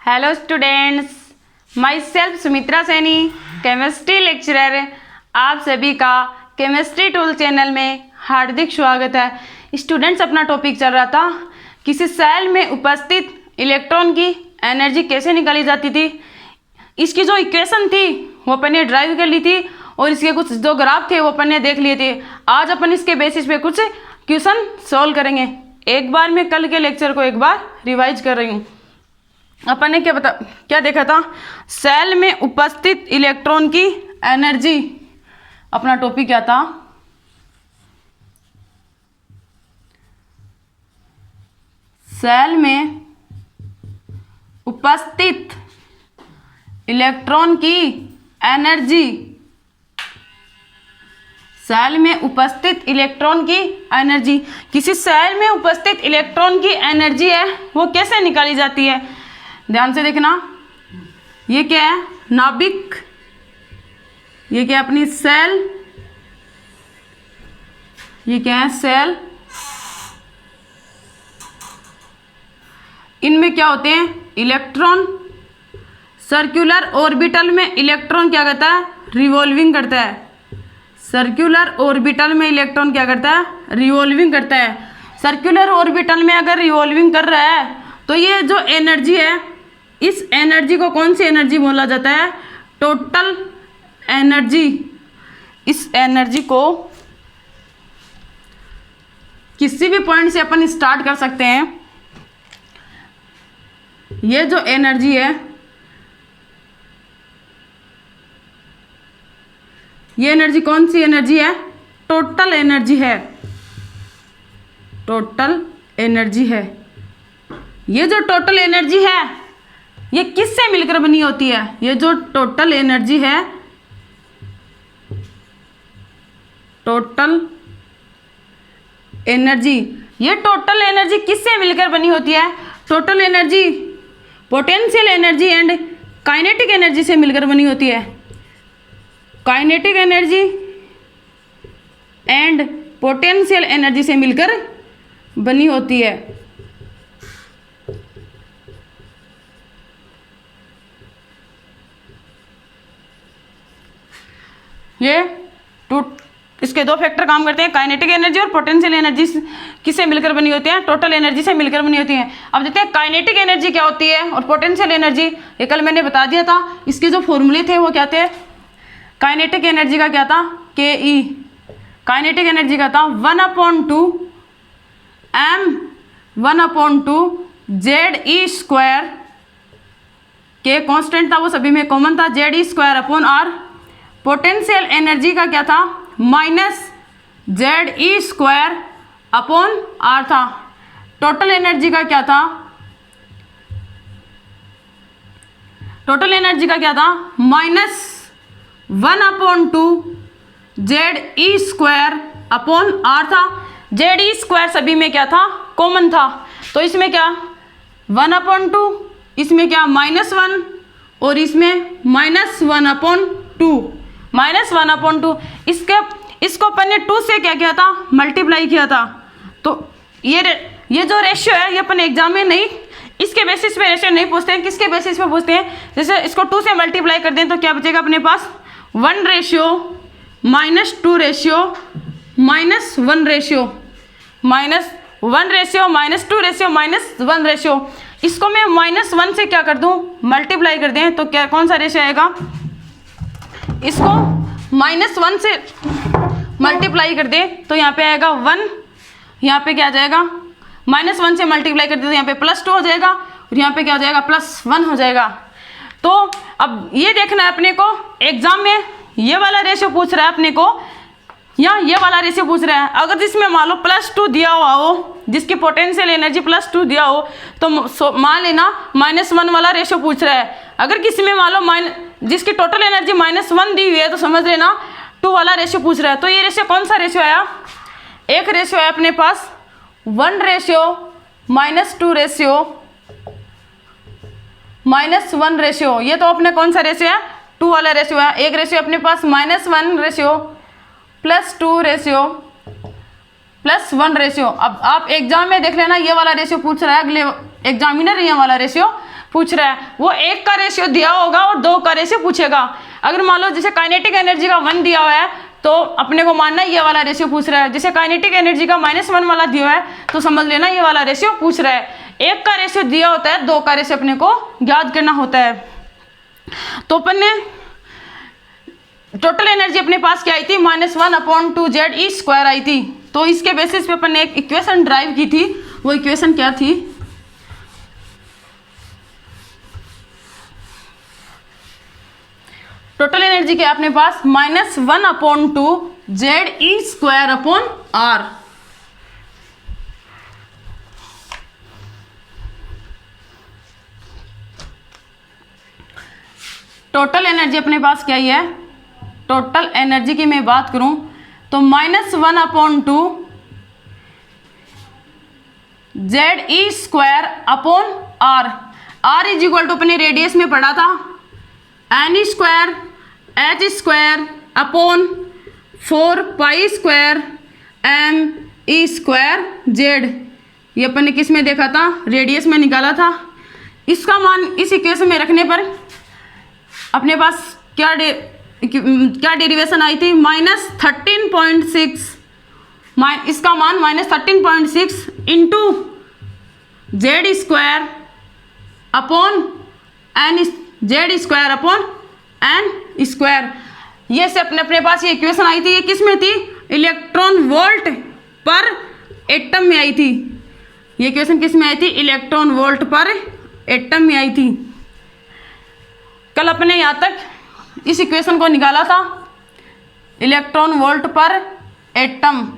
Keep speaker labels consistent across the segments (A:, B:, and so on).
A: Hello students, my self Sumitra Saini, chemistry lecturer. आप सभी का केमिस्ट्री टूल चैनल में हार्दिक स्वागत है। स्टूडेंट्स, अपना टॉपिक चल रहा था किसी सेल में उपस्थित इलेक्ट्रॉन की एनर्जी कैसे निकाली जाती थी। इसकी जो इक्वेशन थी वो अपन ने ड्राइव कर ली थी और इसके कुछ जो ग्राफ थे वो अपन ने देख लिए थे। आज अपन इसके बेसिस पे कुछ क्वेश्चन सॉल्व करेंगे। एक बार मैं कल के लेक्चर को एक बार रिवाइज कर रही हूँ। अपन ने क्या देखा था, सेल में उपस्थित इलेक्ट्रॉन की एनर्जी। अपना टॉपिक क्या था, सेल में उपस्थित इलेक्ट्रॉन की एनर्जी। सेल में उपस्थित इलेक्ट्रॉन की एनर्जी, किसी सेल में उपस्थित इलेक्ट्रॉन की एनर्जी है वो कैसे निकाली जाती है। ध्यान से देखना, ये क्या है, नाभिक। ये क्या है, अपनी सेल। ये क्या है, सेल। इनमें क्या होते हैं, इलेक्ट्रॉन। सर्कुलर ऑर्बिटल में इलेक्ट्रॉन क्या करता है, रिवॉल्विंग करता है। सर्कुलर ऑर्बिटल में इलेक्ट्रॉन क्या करता है, रिवॉल्विंग करता है। सर्कुलर ऑर्बिटल में अगर रिवॉल्विंग कर रहा है तो ये जो एनर्जी है, इस एनर्जी को कौन सी एनर्जी बोला जाता है, टोटल एनर्जी। इस एनर्जी को किसी भी पॉइंट से अपन स्टार्ट कर सकते हैं। ये जो एनर्जी है, ये एनर्जी कौन सी एनर्जी है, टोटल एनर्जी है। टोटल एनर्जी है। ये जो टोटल एनर्जी है ये किससे मिलकर बनी होती है, ये जो टोटल एनर्जी है, टोटल एनर्जी, ये टोटल एनर्जी किससे मिलकर बनी होती है। Total energy potential energy and kinetic energy से मिलकर बनी होती है। Kinetic energy and potential energy से मिलकर बनी होती है। ये इसके दो फैक्टर काम करते हैं, काइनेटिक एनर्जी और पोटेंशियल एनर्जी किससे मिलकर बनी होती है, टोटल एनर्जी से मिलकर बनी होती है। अब देखते हैं काइनेटिक एनर्जी क्या होती है और पोटेंशियल एनर्जी। ये कल मैंने बता दिया था। इसके जो फॉर्मूले थे वो क्या थे, काइनेटिक एनर्जी का क्या था, के ई। काइनेटिक एनर्जी का था 1/2 m 1/2 ZE²। के कांस्टेंट था, वो सभी में कॉमन था, ZE²/R। पोटेंशियल एनर्जी का क्या था, -ZE²/R था। टोटल एनर्जी का क्या था, टोटल एनर्जी का क्या था, -1/2 ZE²/R था। ZE² सभी में क्या था, कॉमन था। तो इसमें क्या 1/2, इसमें क्या -1 और इसमें -1/2। -1/2 इसको अपन ने 2 से क्या किया था, मल्टीप्लाई किया था। तो ये जो रेशियो है ये अपन एग्जाम में नहीं, इसके बेसिस पे रेशियो नहीं पूछते हैं। किसके बेसिस पे पूछते हैं, जैसे इसको 2 से मल्टीप्लाई कर दें तो क्या बचेगा अपने पास, 1 ratio -2 ratio -1 ratio, -1 ratio -2 ratio -1 ratio. इसको मैं -1 से क्या कर दूं, मल्टीप्लाई कर दें तो क्या कौन सा रेशियो आएगा, इसको -1 से मल्टीप्लाई कर दे तो यहाँ पे आएगा 1। यहाँ पे क्या आ जाएगा, -1 से मल्टीप्लाई कर दे तो यहाँ पे +2 हो जाएगा और यहाँ पे क्या हो जाएगा, +1 हो जाएगा। तो अब ये देखना है अपने को, एग्जाम में ये वाला रेशियो पूछ रहा है अपने को या ये वाला रेशियो पूछ रहा है। अगर जिसमें मान लो +2 दिया हुआ हो, जिसकी पोटेंशियल एनर्जी +2 दिया हो, तो मान लेना -1 वाला रेशियो पूछ रहा है। अगर किसी में मान लो जिसकी टोटल एनर्जी -1 दी हुई है तो समझ लेना 2 वाला रेशियो पूछ रहा है। तो ये रेशियो कौन सा रेशियो आया, एक रेशियो है अपने पास 1 रेशियो -2 रेशियो -1 रेशियो। ये तो अपने कौन सा रेशियो है, 2 वाला रेशियो है। एक रेशियो अपने पास -1 रेशियो +2 रेशियो +1 रेशियो। अब आप एग्जाम में देख लेना, ये वाला रेशियो पूछ रहा है, अगले एग्जामिनर ये वाला रेशियो पूछ रहा है, वो 1 का रेशियो दिया होगा और 2 का रेशियो पूछेगा। अगर मान लो जैसे काइनेटिक एनर्जी का 1 दिया हुआ है तो अपने को मानना ये वाला रेशियो पूछ रहा है। जैसे काइनेटिक एनर्जी का -1 वाला दिया है तो समझ लेना ये वाला रेशियो पूछ रहा है। 1 का रेशियो दिया होता है, 2 का रेशियो अपने को याद करना होता है। तो अपन ने टोटल एनर्जी अपने पास क्या आई थी, -1/2 आई थी। तो इसके बेसिस पे अपन ने एक इक्वेशन ड्राइव की थी। वो इक्वेशन क्या थी, टोटल एनर्जी क्या अपने पास -1/2 ZE²/R। टोटल एनर्जी अपने पास क्या ही है, टोटल एनर्जी की मैं बात करूं तो -1/2 ZE²/R। R is equal to अपने रेडियस में पढ़ा था n² h² upon 4π² m² z। ये अपन ने किस में देखा था, रेडियस में निकाला था। इसका मान इस इक्वेशन में रखने पर अपने पास क्या डेरिवेशन आई थी, -13.6, इसका मान -13.6 इंटू Z² अपॉन n²/n²। ये से अपने पास ये इक्वेशन आई थी। ये किस में थी, इलेक्ट्रॉन वोल्ट पर एटम में आई थी। ये इक्वेशन किस में आई थी, इलेक्ट्रॉन वोल्ट पर एटम में आई थी। कल अपने यहाँ तक इस इक्वेशन को निकाला था, इलेक्ट्रॉन वोल्ट पर एटम।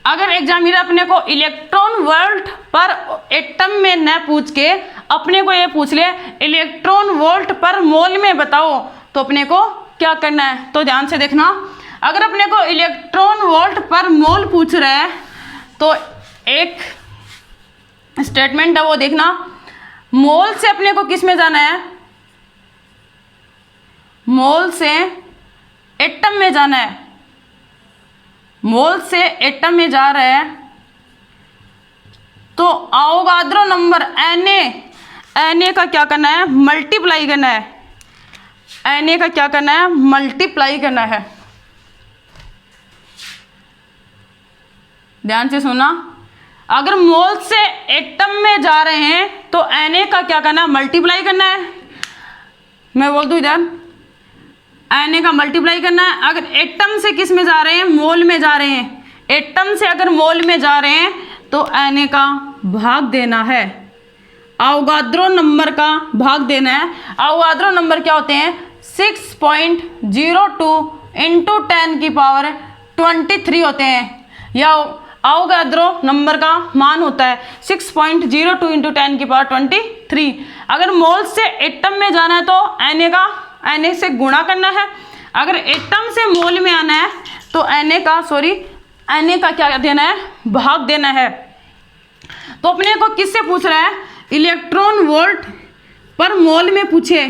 A: अगर एग्जामिनर अपने को इलेक्ट्रॉन वोल्ट पर एटम में न पूछ के अपने को ये पूछ ले इलेक्ट्रॉन वोल्ट पर मोल में बताओ, तो अपने को क्या करना है। तो ध्यान से देखना, अगर अपने को इलेक्ट्रॉन वोल्ट पर मोल पूछ रहा है तो एक स्टेटमेंट है वो देखना, मोल से अपने को किस में जाना है, मोल से एटम में जाना है। मोल से एटम में जा रहे हैं तो अवोगाद्रो नंबर Na का क्या करना है, मल्टीप्लाई करना है। Na का क्या करना है, मल्टीप्लाई करना है। ध्यान से सुना, अगर मोल से एटम में जा रहे हैं तो Na का क्या करना है, मल्टीप्लाई करना है। मैं बोल दूं इधर, Na का मल्टीप्लाई करना है। अगर एटम से किस में जा रहे हैं, मोल में जा रहे हैं, एटम से अगर मोल में जा रहे हैं तो Na का भाग देना है, अवोगाद्रो नंबर का भाग देना है। अवोगाद्रो नंबर क्या होते हैं, 6.02 इंटू 10⁻23 होते हैं। या अवोगाद्रो नंबर का मान होता है 6.02 इंटू 10⁻23। अगर मोल से एटम में जाना है तो Na से गुणा करना है। अगर एटम से मोल में आना है तो Na का क्या देना है, भाग देना है। तो अपने को किससे पूछ रहा है, इलेक्ट्रॉन वोल्ट पर मोल में पूछे,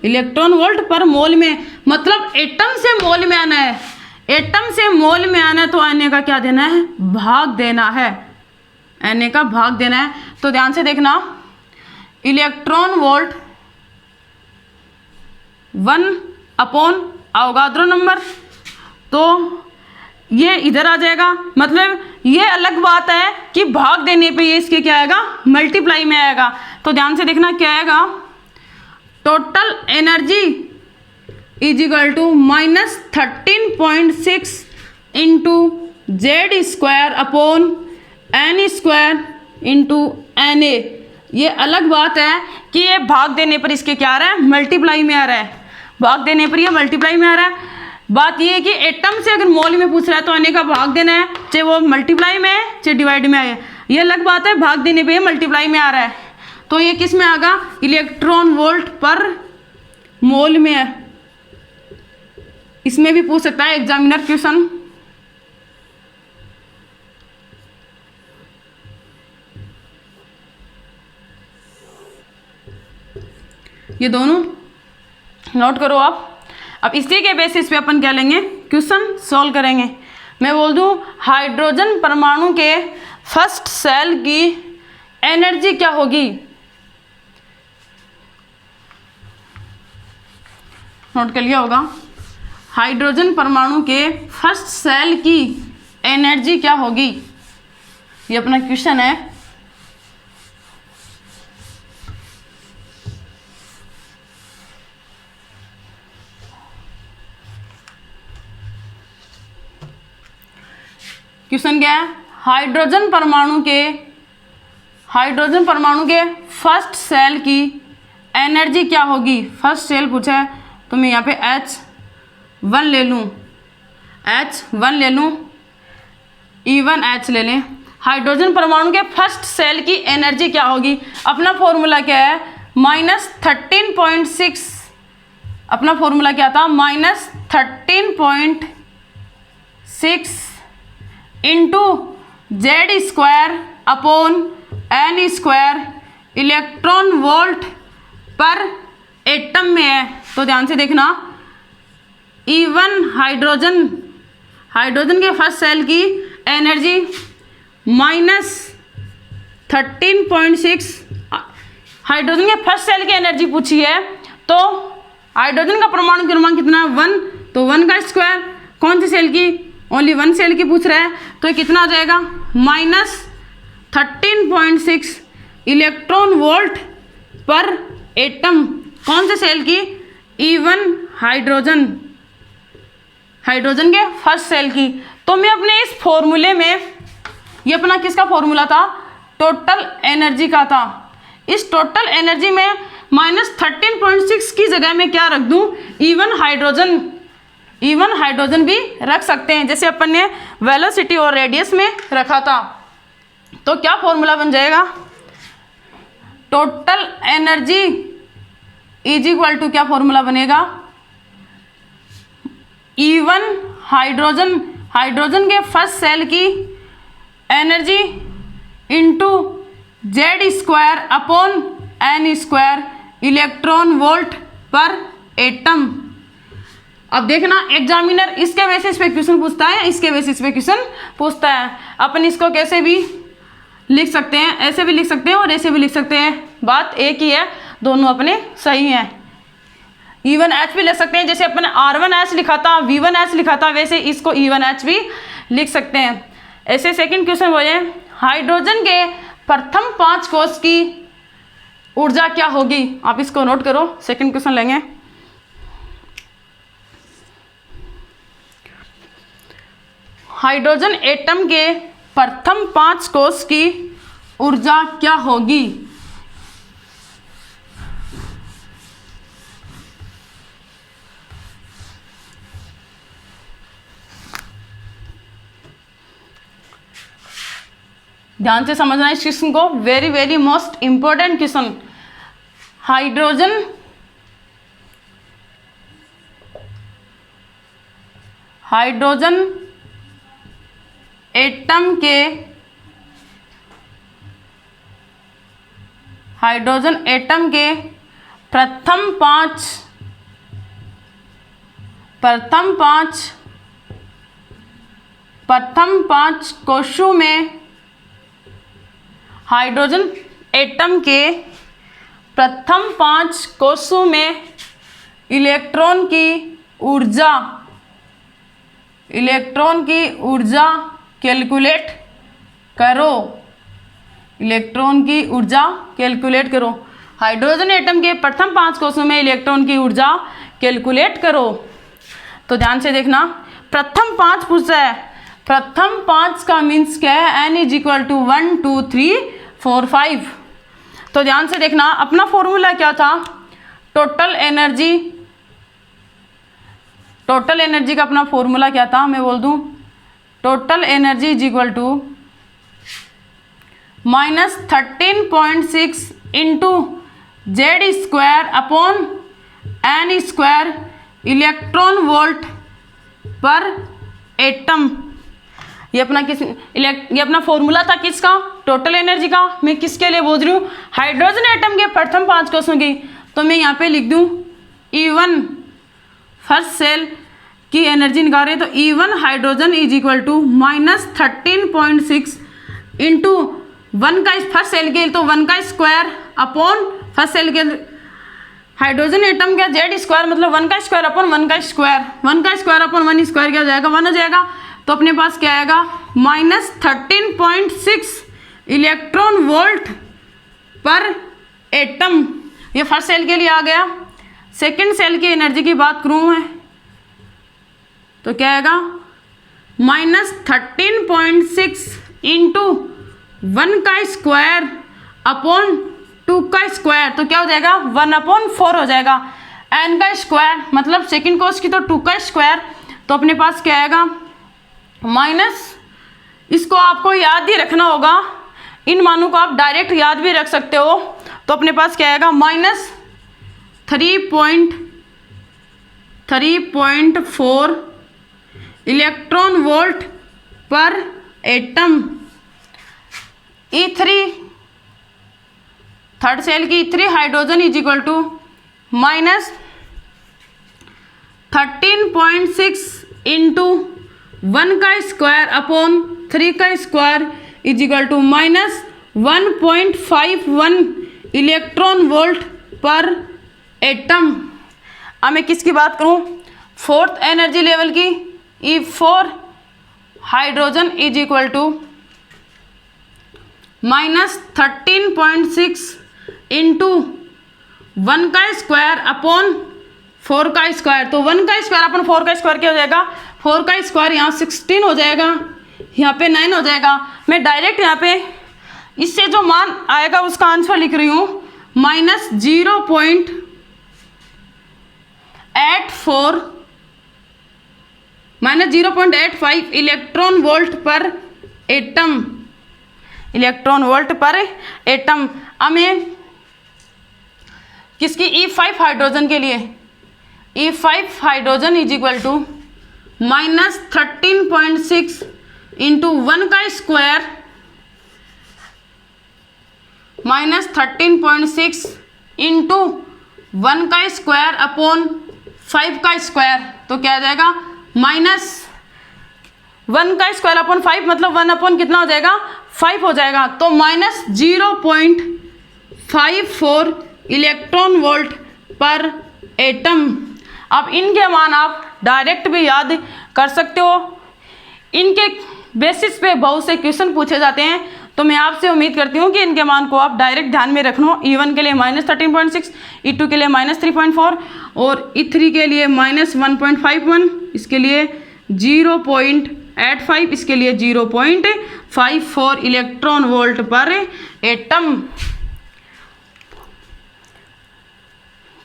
A: इलेक्ट्रॉन वोल्ट पर मोल में, मतलब एटम से मोल में आना है। एटम से मोल में आना है तो Na का क्या देना है, भाग देना है। Na का भाग देना है। तो ध्यान से देखना, इलेक्ट्रॉन वोल्ट 1 अवोगाद्रो नंबर, तो ये इधर आ जाएगा। मतलब ये अलग बात है कि भाग देने पे ये इसके क्या आएगा, मल्टीप्लाई में आएगा। तो ध्यान से देखना क्या आएगा, total energy is equal to -13.6 into Z²/n² into Na। ये अलग बात है कि ये भाग देने पर इसके क्या आ रहा है, मल्टीप्लाई में आ रहा है। भाग देने पर ये मल्टीप्लाई में आ रहा है। बात ये है कि एटम से अगर मोल में पूछ रहा है तो Na का भाग देना है, चाहे वो मल्टीप्लाई में है चाहे डिवाइड में आए। ये अलग बात है, भाग देने पे मल्टीप्लाई में आ रहा है। तो ये किस में आएगा, इलेक्ट्रॉन वोल्ट पर मोल में है। इसमें भी पूछ सकता है एग्जामिनर क्वेश्चन। ये दोनों नोट करो आप। अब इसी के बेसिस पे अपन क्या लेंगे, क्वेश्चन सॉल्व करेंगे। मैं बोल दूं हाइड्रोजन परमाणु के फर्स्ट सेल की एनर्जी क्या होगी, नोट कर लिया होगा। हाइड्रोजन परमाणु के फर्स्ट सेल की एनर्जी क्या होगी, ये अपना क्वेश्चन है। क्वेश्चन क्या है, हाइड्रोजन परमाणु के फर्स्ट सेल की एनर्जी क्या होगी। फर्स्ट सेल पूछा है तो मैं यहाँ पे H1 ले लूँ, E1H ले लें। हाइड्रोजन परमाणु के फर्स्ट सेल की एनर्जी क्या होगी, अपना फॉर्मूला क्या है -13.6, अपना फॉर्मूला क्या था -13.6 into Z² electron volt per atom में है। तो ध्यान से देखना, E1 हाइड्रोजन के फर्स्ट सेल की एनर्जी -13.6, हाइड्रोजन के फर्स्ट सेल की एनर्जी पूछी है। तो हाइड्रोजन का परमाणु क्रमांक कितना है 1, तो 1 का स्क्वायर, कौन सी सेल की, ओनली 1 सेल की पूछ रहा है, तो ये कितना आ जाएगा -13.6 इलेक्ट्रॉन वोल्ट पर एटम, कौन से सेल की, E1 हाइड्रोजन के फर्स्ट सेल की। तो मैं अपने इस फॉर्मूले में, ये अपना किसका फॉर्मूला था, टोटल एनर्जी का था। इस टोटल एनर्जी में -13.6 की जगह में क्या रख दूं, E1 हाइड्रोजन भी रख सकते हैं, जैसे अपन ने वेलोसिटी और रेडियस में रखा था। तो क्या फॉर्मूला बन जाएगा, total energy is equal to, क्या फॉर्मूला बनेगा, E1 हाइड्रोजन के फर्स्ट सेल की energy into Z² electron volt per atom. अब देखना एग्जामिनर इसके बेसिस पे क्वेश्चन पूछता है या इसके बेसिस पे क्वेश्चन पूछता है। अपन इसको कैसे भी लिख सकते हैं, ऐसे भी लिख सकते हैं और ऐसे भी लिख सकते हैं, बात एक ही है, दोनों अपने सही हैं। E1H भी लिख सकते हैं, जैसे अपन R1H लिखा था, V1H लिखा था, वैसे इसको E1H भी लिख सकते हैं। ऐसे सेकंड क्वेश्चन बोले, हाइड्रोजन के प्रथम 5 कोष की ऊर्जा क्या होगी। आप इसको नोट करो, सेकंड क्वेश्चन लेंगे। हाइड्रोजन एटम के प्रथम 5 कोष की ऊर्जा क्या होगी। ध्यान से समझना इस क्वेश्चन को, very very most important question. Hydrogen atom के प्रथम पांच कोशों में, हाइड्रोजन एटम के प्रथम 5 कोशों में इलेक्ट्रॉन की ऊर्जा कैलकुलेट करो। हाइड्रोजन एटम के प्रथम 5 कोशों में इलेक्ट्रॉन की ऊर्जा कैलकुलेट करो। तो ध्यान से देखना, प्रथम 5 पूछा है, प्रथम 5 का मीन्स क्या है, N = 1 2 3 4 5। तो ध्यान से देखना, अपना फॉर्मूला क्या था, टोटल एनर्जी का अपना फॉर्मूला क्या था, मैं बोल दूं total energy is equal to -13.6 into Z²/N² electron volt per atom. ये अपना फॉर्मूला था किसका, टोटल एनर्जी का। मैं किसके लिए बोल रही हूँ, हाइड्रोजन एटम के प्रथम 5 कोशों की। तो मैं यहाँ पे लिख दूँ E1 फर्स्ट सेल की एनर्जी निकाल रहे हैं, तो E1 hydrogen is equal to -13.6 into 1 का फर्स्ट सेल के तो 1 का स्क्वायर अपॉन फर्स्ट सेल के हाइड्रोजन एटम का जेड स्क्वायर मतलब 1 का स्क्वायर अपॉन 1 का स्क्वायर, 1 का स्क्वायर अपॉन 1 स्क्वायर क्या हो जाएगा 1 हो जाएगा। तो अपने पास क्या आएगा -13.6 इलेक्ट्रॉन वोल्ट पर एटम। ये फर्स्ट सेल के लिए आ गया। सेकंड सेल की एनर्जी की बात करूँ मैं तो क्या आएगा -13.6 इंटू 1 का स्क्वायर अपॉन 2 का स्क्वायर तो क्या हो जाएगा 1/4 हो जाएगा। n का स्क्वायर मतलब सेकंड कोस की तो 2 का स्क्वायर, तो अपने पास क्या आएगा माइनस, इसको आपको याद ही रखना होगा, इन मानों को आप डायरेक्ट याद भी रख सकते हो। तो अपने पास क्या आएगा -3.4 electron volt per atom. E3 third shell की E3 hydrogen is equal to -13.6 into 1 का स्क्वायर अपॉन 3 का square is equal to -1.51 electron volt per atom. अब मैं किसकी बात करूं फोर्थ एनर्जी लेवल की, E4 hydrogen is equal to -13.6 into 1 का स्क्वायर अपॉन 4 का स्क्वायर, तो 1 का स्क्वायर अपॉन 4 का स्क्वायर क्या हो जाएगा 4 का स्क्वायर यहाँ 16 हो जाएगा, यहाँ पे 9 हो जाएगा। मैं डायरेक्ट यहाँ पे इससे जो मान आएगा उसका आंसर लिख रही हूँ -0.85 electron volt per atom, electron volt per atom. अब मैं किसकी E5 हाइड्रोजन के लिए, E5 hydrogen is equal to -13.6 into 1 का स्क्वायर -13.6 इंटू 1 का स्क्वायर अपॉन 5 का स्क्वायर, तो क्या आ जाएगा -1 का स्क्वायर अपॉन 5 मतलब 1 अपॉन कितना हो जाएगा 5 हो जाएगा, तो -0.54 इलेक्ट्रॉन वोल्ट पर एटम। अब इनके मान आप डायरेक्ट भी याद कर सकते हो, इनके बेसिस पे बहुत से क्वेश्चन पूछे जाते हैं, तो मैं आपसे उम्मीद करती हूँ कि इनके मान को आप डायरेक्ट ध्यान में रखना। E1 के लिए -13.6, E2 के लिए -3.4 और E3 के लिए -1.51, इसके लिए 0.85, इसके लिए 0.54 इलेक्ट्रॉन वोल्ट पर एटम।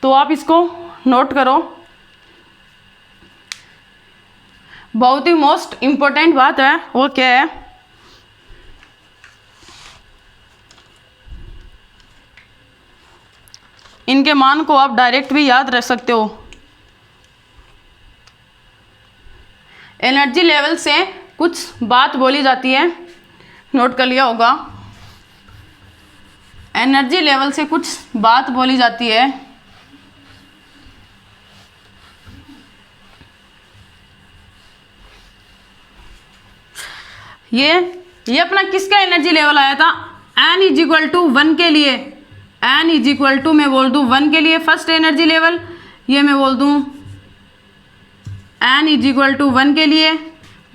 A: तो आप इसको नोट करो। बहुत ही मोस्ट इम्पोर्टेंट बात है वो क्या है, इनके मान को आप डायरेक्ट भी याद रख सकते हो। एनर्जी लेवल से कुछ बात बोली जाती है, नोट कर लिया होगा। एनर्जी लेवल से कुछ बात बोली जाती है, ये अपना किसका एनर्जी लेवल आया था n इज इक्वल टू 1 के लिए, n इज इक्वल टू मैं बोल दूँ 1 के लिए फर्स्ट एनर्जी लेवल, ये मैं बोल दूँ n इज इक्वल टू 1 के लिए,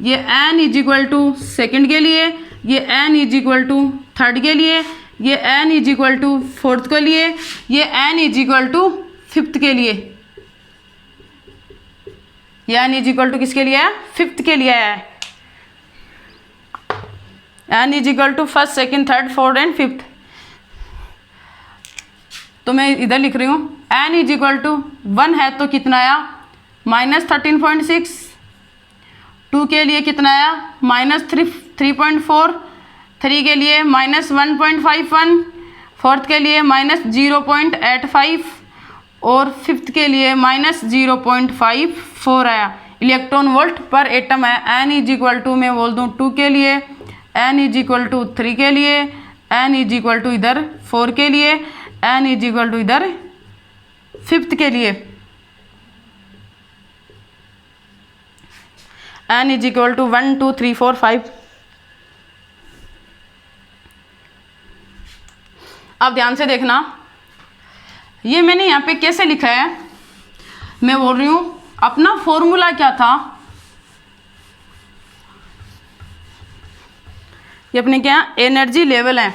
A: ये n is equal to second के लिए, ये n is equal to third के लिए, ये n is equal to fourth के लिए, ये n is equal to fifth के लिए, ये n इज इक्वल टू किसके लिए है फिफ्थ के लिए है। n is equal to first second third fourth and fifth, तो मैं इधर लिख रही हूँ n इज इक्वल टू 1 है तो कितना आया -13.6, 2 के लिए कितना आया -3.4, 3 के लिए -1.51, फोर्थ के लिए -0.85 और फिफ्थ के लिए -0.54 आया इलेक्ट्रॉन वोल्ट पर एटम है। n इज इक्वल टू मैं बोल दूँ 2 के लिए, n इज इक्वल टू 3 के लिए, n इज इक्वल टू इधर 4 के लिए, n इज इक्वल टू इधर फिफ्थ के लिए। n is equal to 1 2 3 4 5। अब ध्यान से देखना, ये मैंने यहाँ पे कैसे लिखा है, मैं बोल रही हूँ अपना फॉर्मूला क्या था, ये अपने क्या एनर्जी लेवल है।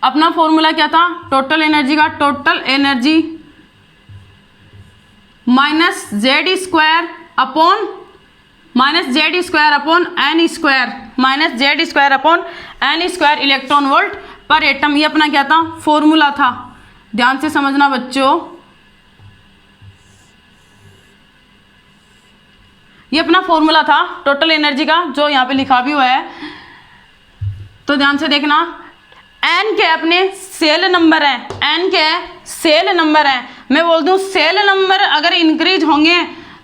A: अपना फॉर्मूला क्या था टोटल एनर्जी का, total energy minus Z square upon n square, minus Z square upon n square electron volt per atom. ये अपना क्या था फॉर्मूला था। ध्यान से समझना बच्चों, ये अपना फॉर्मूला था टोटल एनर्जी का जो यहाँ पे लिखा भी हुआ है। तो ध्यान से देखना, एन के अपने सेल नंबर है, एन के सेल नंबर है। मैं बोल दूं सेल नंबर अगर इंक्रीज होंगे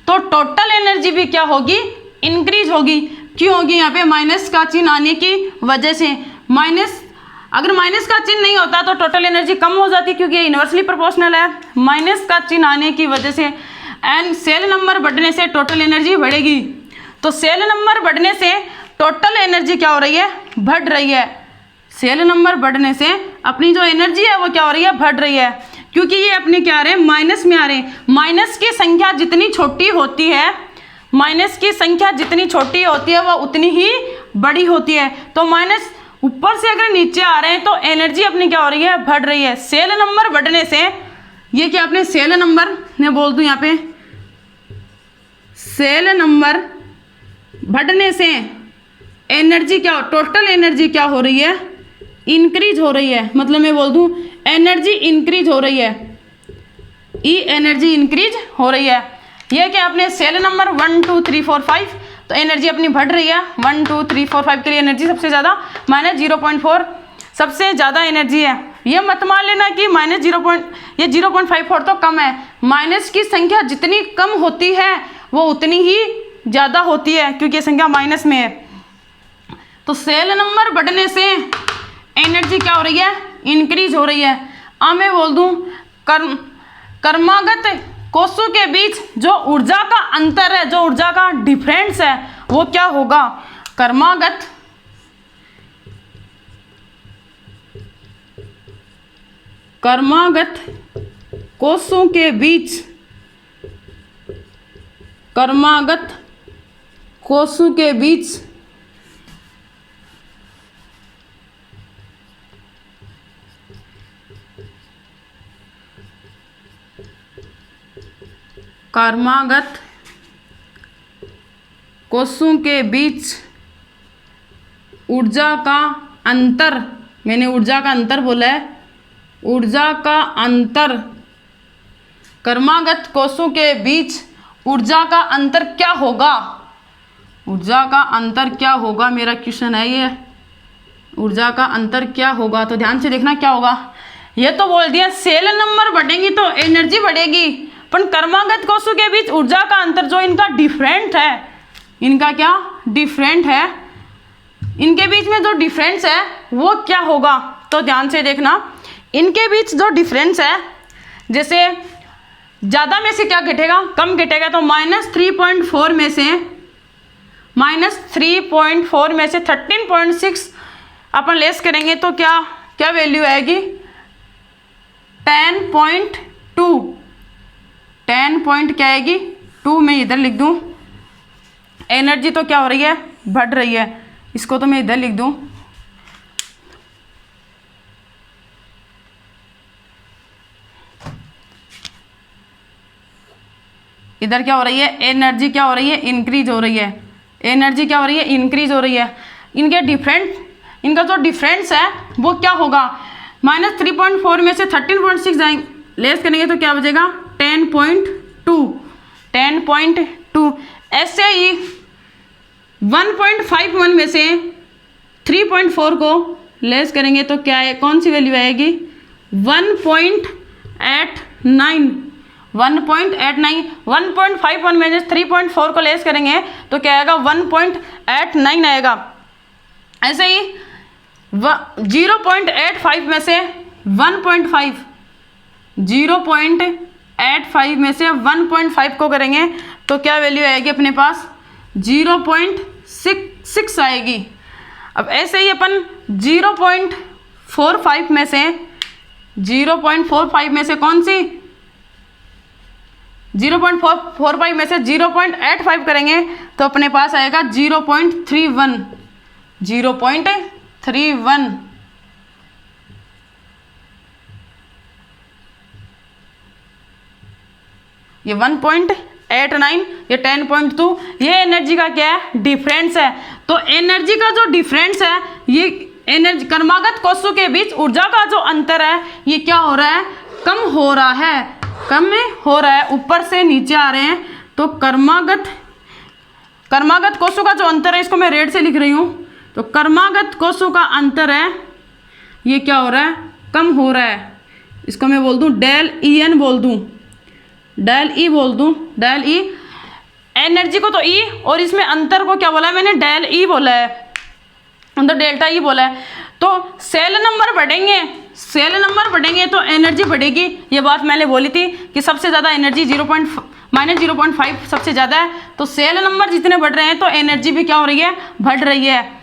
A: तो टोटल एनर्जी भी क्या होगी इंक्रीज होगी। क्यों होगी, यहाँ पे माइनस का चिन्ह आने की वजह से। माइनस, अगर माइनस का चिन्ह नहीं होता तो टोटल एनर्जी कम हो जाती, क्योंकि ये इन्वर्सली प्रोपोर्शनल है। माइनस का चिन्ह आने की वजह से एन सेल नंबर बढ़ने से टोटल एनर्जी बढ़ेगी। तो सेल नंबर बढ़ने से टोटल एनर्जी क्या हो रही है बढ़ रही है। सेल नंबर बढ़ने से अपनी जो एनर्जी है वो क्या हो रही है बढ़ रही है, क्योंकि ये अपने क्या आ रहे हैं माइनस में आ रहे हैं। माइनस की संख्या जितनी छोटी होती है, माइनस की संख्या जितनी छोटी होती है वह उतनी ही बड़ी होती है। तो माइनस ऊपर से अगर नीचे आ रहे हैं तो एनर्जी अपनी क्या हो रही है बढ़ रही है। सेल नंबर बढ़ने से, ये क्या अपने सेल नंबर मैं बोल दूं यहाँ पे, सेल नंबर बढ़ने से एनर्जी क्या, टोटल एनर्जी क्या हो रही है इंक्रीज हो रही है। मतलब मैं बोल दूं एनर्जी इंक्रीज हो रही है, ई एनर्जी इंक्रीज हो रही है। ये क्या अपने सेल नंबर 1 2 3 4 5, तो एनर्जी अपनी बढ़ रही है। 1 2 3 4 5 के लिए एनर्जी सबसे ज़्यादा -0.4 सबसे ज़्यादा एनर्जी है। ये मत मान लेना कि ये 0.54 तो कम है। माइनस की संख्या जितनी कम होती है वो उतनी ही ज़्यादा होती है, क्योंकि ये संख्या माइनस में है। तो सेल नंबर बढ़ने से एनर्जी क्या हो रही है इंक्रीज हो रही है। अब मैं बोल दूं कर्मागत कोषों के बीच जो ऊर्जा का अंतर है, जो ऊर्जा का डिफरेंस है वो क्या होगा। कर्मागत कोषों के बीच, कर्मागत कोषों के बीच कर्मागत कोषों के बीच ऊर्जा का अंतर, मैंने ऊर्जा का अंतर बोला है, ऊर्जा का अंतर, कर्मागत कोषों के बीच ऊर्जा का अंतर क्या होगा। ऊर्जा का अंतर क्या होगा मेरा क्वेश्चन है ये, ऊर्जा का अंतर क्या होगा। तो ध्यान से देखना क्या होगा। ये तो बोल दिया सेल नंबर बढ़ेंगी तो एनर्जी बढ़ेगी, पर कर्मागत कोषों के बीच ऊर्जा का अंतर जो इनका डिफरेंट है, इनका क्या डिफरेंट है, इनके बीच में जो डिफरेंस है वो क्या होगा। तो ध्यान से देखना, इनके बीच जो डिफरेंस है, जैसे ज़्यादा में से क्या घटेगा कम घटेगा, तो -3.4 में से, -3.4 में से 13.6 अपन लेस करेंगे तो क्या क्या वैल्यू आएगी 10.2, 10 पॉइंट क्या आएगी 2, मैं इधर लिख दूं। एनर्जी तो क्या हो रही है बढ़ रही है, इसको तो मैं इधर लिख दूं। इधर क्या हो रही है एनर्जी क्या हो रही है इंक्रीज हो रही है, एनर्जी क्या हो रही है इंक्रीज हो रही है। इनका जो डिफरेंस है वो क्या होगा, -3.4 में से 13.6 जाएंगे लेस करेंगे तो क्या बचेगा 10.2। ऐसे ही 1.51 में से 3.4 को लेस करेंगे तो क्या है, कौन सी वैल्यू आएगी 1.89। 1.51 में से 3.4 को लेस करेंगे तो क्या आएगा 1.89 आएगा। ऐसे ही 0.85 में से 0.85 में से 1.5 को करेंगे तो क्या वैल्यू आएगी अपने पास 0.66 आएगी। अब ऐसे ही अपन 0.45 में से 0.45 में से कौन सी 0.45 में से 0.85 करेंगे तो अपने पास आएगा 0.31 0.31। ये 1.89, ये 10.2, ये एनर्जी का क्या है डिफरेंस है। तो एनर्जी का जो डिफरेंस है ये एनर्जी क्रमागत कोषों के बीच ऊर्जा का जो अंतर है ये क्या हो रहा है कम हो रहा है, कम में हो रहा है, ऊपर से नीचे आ रहे हैं। तो क्रमागत कोषों का जो अंतर है इसको मैं रेड से लिख रही हूँ। तो क्रमागत कोषों का अंतर है ये क्या हो रहा है कम हो रहा है। इसको मैं बोल दूँ डेल ई एन बोल दूँ, डेल ई बोल दूँ, डेल ई। एनर्जी को तो ई और इसमें अंतर को क्या बोला है मैंने डेल ई बोला है, तो डेल्टा ई बोला है। तो सेल नंबर बढ़ेंगे, सेल नंबर बढ़ेंगे तो एनर्जी बढ़ेगी। ये बात मैंने बोली थी कि सबसे ज़्यादा एनर्जी -0.5 सबसे ज़्यादा है। तो सेल नंबर जितने बढ़ रहे हैं तो एनर्जी भी क्या हो रही है बढ़ रही है।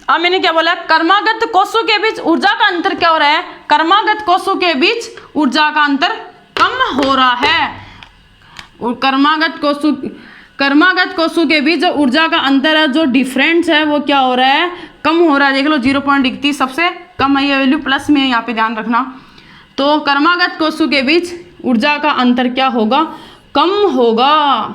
A: अब मैंने क्या बोला क्रमागत कोषों के बीच ऊर्जा का अंतर क्या हो रहा है, क्रमागत कोषों के बीच ऊर्जा का अंतर कम हो रहा है। और क्रमागत कोषों के बीच जो ऊर्जा का अंतर है जो डिफरेंस है वो क्या हो रहा है कम हो रहा है। देख लो 0.31 सबसे कम है, ये वैल्यू प्लस में है, यहाँ पे ध्यान रखना। तो क्रमागत कोषों के बीच ऊर्जा का अंतर क्या होगा कम होगा,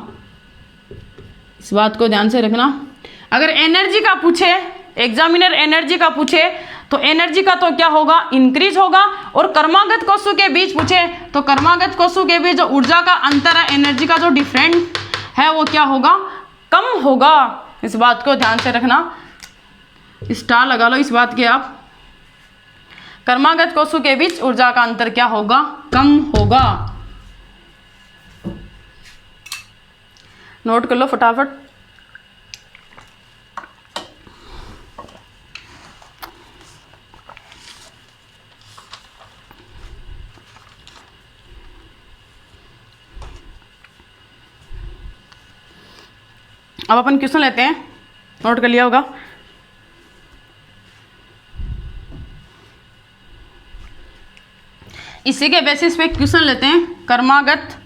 A: इस बात को ध्यान से रखना। अगर एनर्जी का पूछे एग्जामिनर एनर्जी का पूछे तो एनर्जी का तो क्या होगा इंक्रीज होगा, और क्रमागत कोषों के बीच पूछे तो क्रमागत कोषों के बीच जो ऊर्जा का अंतर है एनर्जी का जो डिफरेंट है वो क्या होगा कम होगा। इस बात को ध्यान से रखना, स्टार लगा लो इस बात के आप। क्रमागत कोषों के बीच ऊर्जा का अंतर क्या होगा कम होगा। नोट कर लो फटाफट। अब अपन क्वेश्चन लेते हैं, नोट कर लिया होगा। इसी के बेसिस पे क्वेश्चन लेते हैं, क्रमागत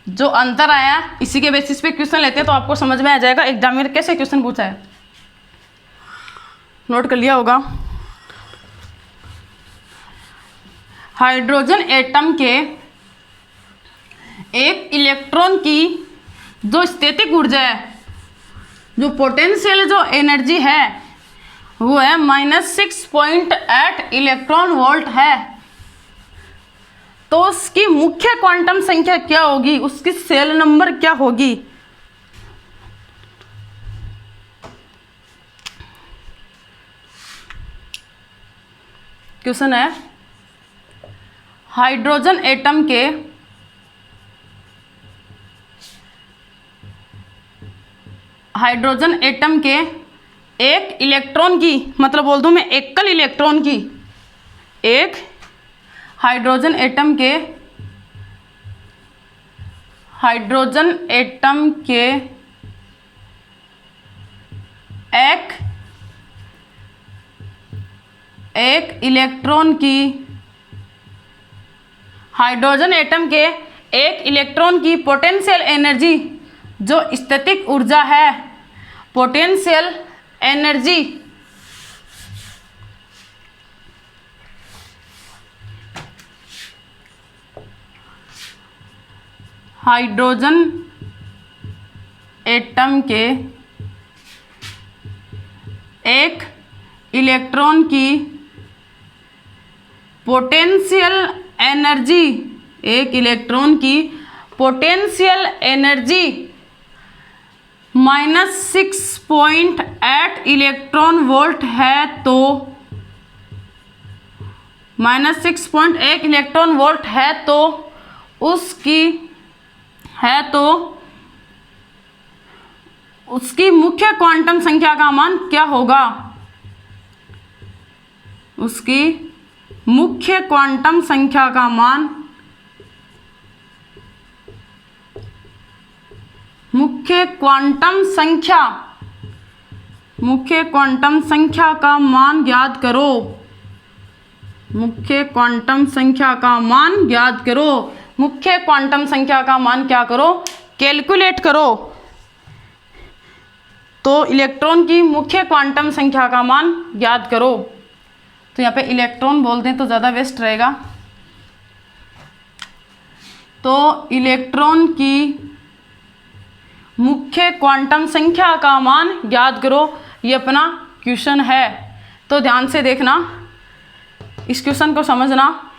A: जो अंतर आया इसी के बेसिस पे क्वेश्चन लेते हैं तो आपको समझ में आ जाएगा एग्जामिनर कैसे क्वेश्चन पूछा है। नोट कर लिया होगा। हाइड्रोजन एटम के एक इलेक्ट्रॉन की जो स्थैतिक ऊर्जा है, जो पोटेंशियल जो एनर्जी है वो है -6.8 इलेक्ट्रॉन वोल्ट है। तो उसकी मुख्य क्वांटम संख्या क्या होगी, उसकी सेल नंबर क्या होगी। क्वेश्चन है हाइड्रोजन एटम के एक इलेक्ट्रॉन की, मतलब बोल दूं मैं एकल इलेक्ट्रॉन की, एक हाइड्रोजन एटम के एक इलेक्ट्रॉन की, हाइड्रोजन एटम के एक इलेक्ट्रॉन की पोटेंशियल एनर्जी जो स्थैतिक ऊर्जा है, पोटेंशियल एनर्जी हाइड्रोजन एटम के एक इलेक्ट्रॉन की पोटेंशियल एनर्जी, एक इलेक्ट्रॉन की पोटेंशियल एनर्जी -6.8 इलेक्ट्रॉन वोल्ट है। तो -6.8 इलेक्ट्रॉन वोल्ट है तो उसकी मुख्य क्वांटम संख्या का मान क्या होगा, उसकी मुख्य क्वांटम संख्या का मान मुख्य क्वांटम संख्या का मान ज्ञात करो। मुख्य क्वांटम संख्या का मान ज्ञात करो। मुख्य क्वांटम संख्या का मान क्या करो, कैलकुलेट करो। तो इलेक्ट्रॉन की मुख्य क्वांटम संख्या का मान ज्ञात करो। तो यहाँ पे इलेक्ट्रॉन बोल दें तो ज़्यादा बेस्ट रहेगा। तो इलेक्ट्रॉन की मुख्य क्वांटम संख्या का मान ज्ञात करो, ये अपना क्वेश्चन है। तो ध्यान से देखना, इस क्वेश्चन को समझना।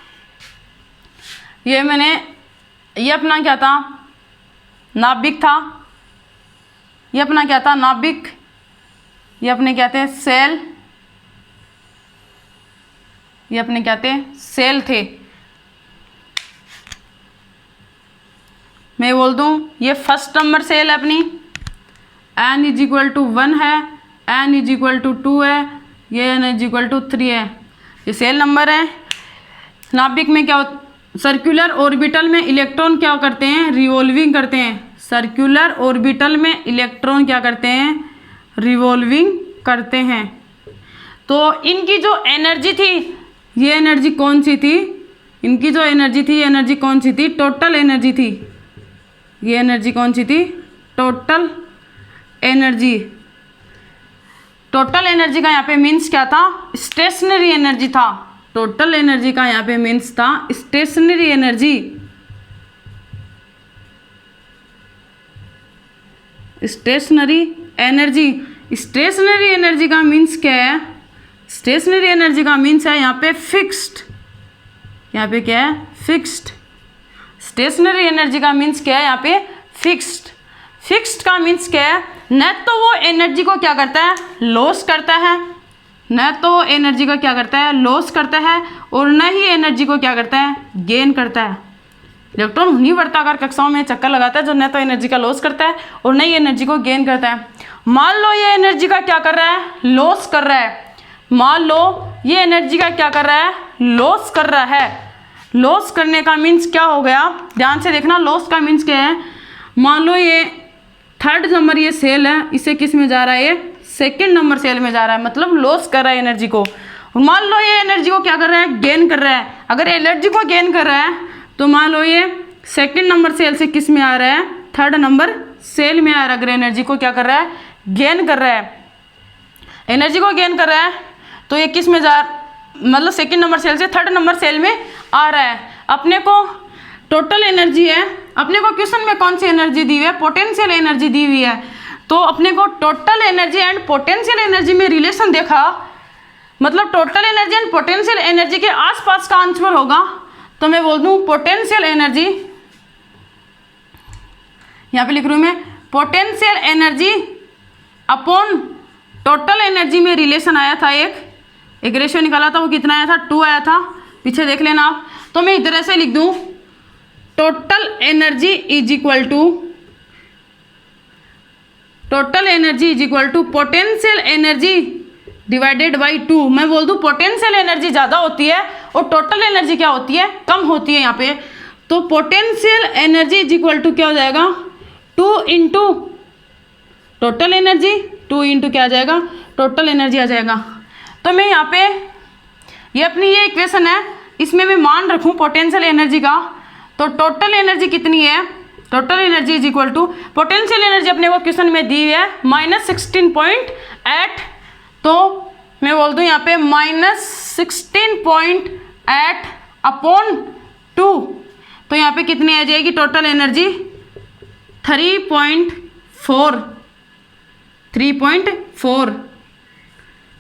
A: ये अपना क्या था, नाभिक था। ये अपना क्या था, नाभिक। ये अपने क्या थे, सेल। ये अपने क्या थे, सेल थे। मैं बोल दूं ये फर्स्ट नंबर सेल है अपनी, n इज इक्वल टू 1 है, n इज इक्वल टू 2 है, ये n इज इक्वल टू 3 है। ये सेल नंबर है। नाभिक में क्या सर्कुलर ऑर्बिटल में इलेक्ट्रॉन क्या करते हैं, रिवॉल्विंग करते हैं। सर्कुलर ऑर्बिटल में इलेक्ट्रॉन क्या करते हैं, रिवॉल्विंग करते हैं। तो इनकी जो एनर्जी थी, ये एनर्जी कौन सी थी, इनकी जो एनर्जी थी, ये एनर्जी कौन सी थी, टोटल एनर्जी थी। ये एनर्जी कौन सी थी, टोटल एनर्जी। टोटल एनर्जी का यहाँ पे मीन्स क्या था, स्टेशनरी एनर्जी था। टोटल एनर्जी का यहाँ पे मीन्स था stationary energy. Stationary energy. Stationary energy का मीन्स क्या है, स्टेशनरी एनर्जी का मीन्स है यहाँ पे फिक्स्ड। यहाँ पे क्या है, फिक्स्ड। स्टेशनरी एनर्जी का मीन्स क्या है, यहाँ पे फिक्स्ड। फिक्स्ड का मीन्स क्या है, न तो वो एनर्जी को क्या करता है, लॉस करता है, न तो वो एनर्जी को क्या करता है, लॉस करता है, और न ही एनर्जी को क्या करता है, गेन करता है। इलेक्ट्रॉन उन्हीं वर्ताकार कक्षाओं में चक्कर लगाता है जो न तो एनर्जी का लॉस करता है और न ही एनर्जी को गेन करता है। मान लो ये एनर्जी का क्या कर रहा है, लॉस कर रहा है। मान लो ये एनर्जी का क्या कर रहा है, लॉस कर रहा है। लॉस करने का मीन्स क्या हो गया, ध्यान से देखना। लॉस का मीन्स क्या है, मान लो ये थर्ड नंबर ये सेल है, इसे किस में जा रहा है, ये सेकंड नंबर सेल में जा रहा है, मतलब लॉस कर रहा है एनर्जी को। मान लो ये एनर्जी को क्या कर रहा है, गेन कर रहा है। अगर एनर्जी को गेन कर रहा है तो मान लो ये सेकंड नंबर सेल से किस में आ रहा है, थर्ड नंबर सेल में आ रहा है। अगर एनर्जी को क्या कर रहा है, गेन कर रहा है, एनर्जी को गेन कर रहा है, तो ये किस में मतलब सेकंड नंबर सेल से थर्ड नंबर सेल में आ रहा है। अपने को टोटल एनर्जी है, अपने को क्वेश्चन में कौन सी एनर्जी दी हुई है, पोटेंशियल एनर्जी दी हुई है। तो अपने को total energy and potential energy में रिलेशन देखा, मतलब total energy and potential energy के आसपास का आंसर होगा। तो मैं बोल दूं पोटेंशियल एनर्जी, यहाँ पे लिख रही हूँ मैं, potential energy upon total energy में रिलेशन आया था। एक रेशियो निकाला था, वो कितना आया था, 2 आया था। पीछे देख लेना आप। तो मैं इधर ऐसे लिख दूं, total energy is equal to potential energy divided by 2। मैं बोल दूं पोटेंशियल एनर्जी ज़्यादा होती है और टोटल एनर्जी क्या होती है, कम होती है यहाँ पे। तो potential energy is equal to क्या हो जाएगा, 2 इंटू टोटल एनर्जी, 2 इंटू क्या आ जाएगा, टोटल एनर्जी आ जाएगा। तो मैं यहाँ पे ये अपनी ये इक्वेशन है, इसमें मैं मान रखूँ पोटेंशियल एनर्जी का। तो टोटल एनर्जी कितनी है, total energy is equal to, potential energy अपने को क्वेश्चन में दी है -16.8। तो मैं बोल दूँ यहाँ पे -16.8 अपॉन 2। तो यहाँ पे कितनी आ जाएगी टोटल एनर्जी, 3.4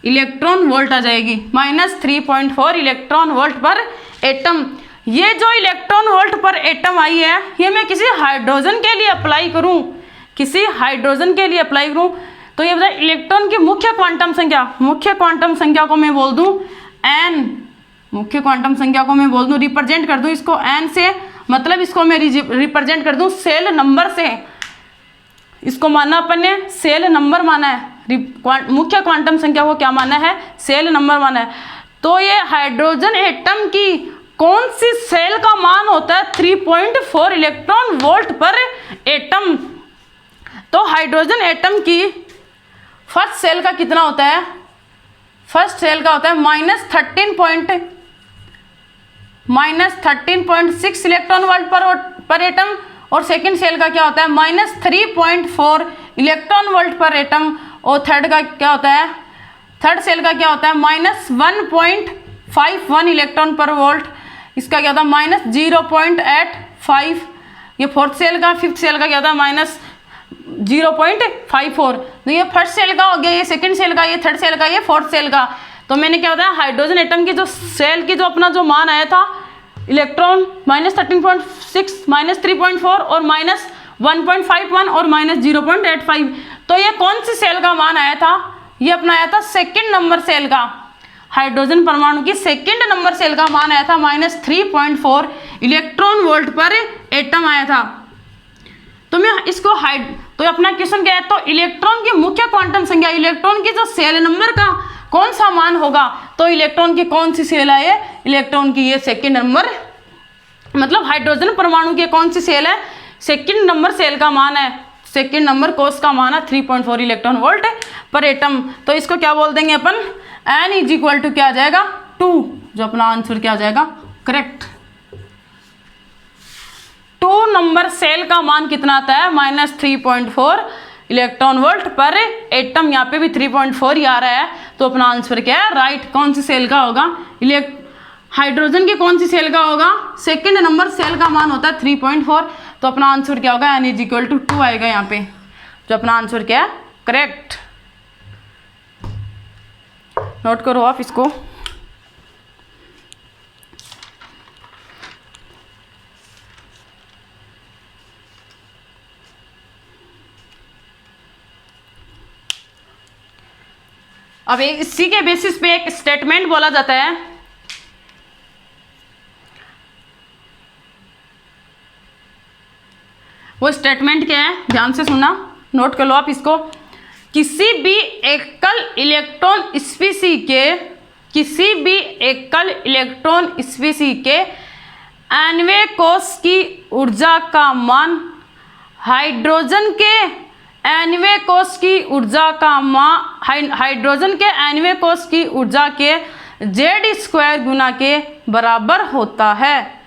A: इलेक्ट्रॉन वोल्ट आ जाएगी, -3.4 इलेक्ट्रॉन वोल्ट पर एटम। ये जो electron volt per atom I है, ये मैं किसी हाइड्रोजन के लिए अप्लाई करूं, किसी हाइड्रोजन के लिए अप्लाई करूं, तो ये बताए इलेक्ट्रॉन की मुख्य क्वांटम संख्या, मुख्य क्वांटम संख्या को मैं बोल दूं n, मुख्य क्वांटम संख्या को मैं बोल दूं, रिप्रेजेंट कर दूं इसको n से, मतलब इसको मैं रिप्रेजेंट कर दूं सेल नंबर से। इसको माना अपन ने सेल नंबर माना है, मुख्य क्वांटम संख्या को क्या माना है, सेल नंबर माना है। तो ये हाइड्रोजन एटम की कौन सी सेल का मान होता है, 3.4 इलेक्ट्रॉन वोल्ट पर एटम। तो हाइड्रोजन एटम की फर्स्ट सेल का कितना होता है, फर्स्ट सेल का होता है -13.6 इलेक्ट्रॉन वोल्ट पर एटम, और सेकंड सेल का क्या होता है -3.4 इलेक्ट्रॉन वोल्ट पर एटम, और थर्ड का क्या होता है, थर्ड सेल का क्या होता है -1.51 इलेक्ट्रॉन पर वोल्ट, इसका क्या होता है -0.85, ये फोर्थ सेल का, फिफ्थ सेल का क्या होता है -0.54। तो ये फर्स्ट सेल का हो गया, ये सेकंड सेल का, ये थर्ड सेल का, ये फोर्थ सेल का। तो मैंने क्या होता है हाइड्रोजन एटम की जो सेल की जो अपना जो मान आया था इलेक्ट्रॉन -13.6 -3.4 और -1.51 और -0.85, तो ये कौन सी सेल का मान आया था, ये अपना आया था सेकंड नंबर सेल का, हाइड्रोजन परमाणु की सेकंड नंबर सेल का मान आया था -3.4 इलेक्ट्रॉन वोल्ट पर एटम आया था। तो मैं इसको तो अपना क्वेश्चन क्या है, तो इलेक्ट्रॉन की मुख्य क्वांटम संख्या, इलेक्ट्रॉन की जो सेल नंबर का कौन सा मान होगा, तो इलेक्ट्रॉन की कौन सी सेल है, इलेक्ट्रॉन की ये सेकंड नंबर, मतलब हाइड्रोजन परमाणु की कौन सी सेल है, सेकंड नंबर सेल का मान है, सेकंड नंबर कोष का मान है 3.4 इलेक्ट्रॉन वोल्ट पर एटम। तो इसको क्या बोल देंगे अपन, n इज इक्वल टू क्या आ जाएगा 2, जो अपना आंसर क्या आ जाएगा करेक्ट। 2 नंबर सेल का मान कितना आता है -3.4 इलेक्ट्रॉन वोल्ट पर एटम, यहाँ पे भी 3.4 ही आ रहा है, तो अपना आंसर क्या है राइट। कौन सी सेल का होगा, हाइड्रोजन की कौन सी सेल का होगा, सेकंड नंबर सेल का मान होता है 3.4, तो अपना आंसर क्या होगा n इज इक्वल टू 2 आएगा यहाँ पे, जो अपना आंसर क्या है करेक्ट। नोट करो आप इसको। अब इसी के बेसिस पे एक स्टेटमेंट बोला जाता है, वो स्टेटमेंट क्या है ध्यान से सुनना, नोट कर लो आप इसको। किसी भी एकल इलेक्ट्रॉन स्पीसी के आणविक कोश की ऊर्जा का मान हाइड्रोजन के आणविक कोश की ऊर्जा का मान हाइड्रोजन के आणविक कोश की ऊर्जा के Z² गुना के बराबर होता है।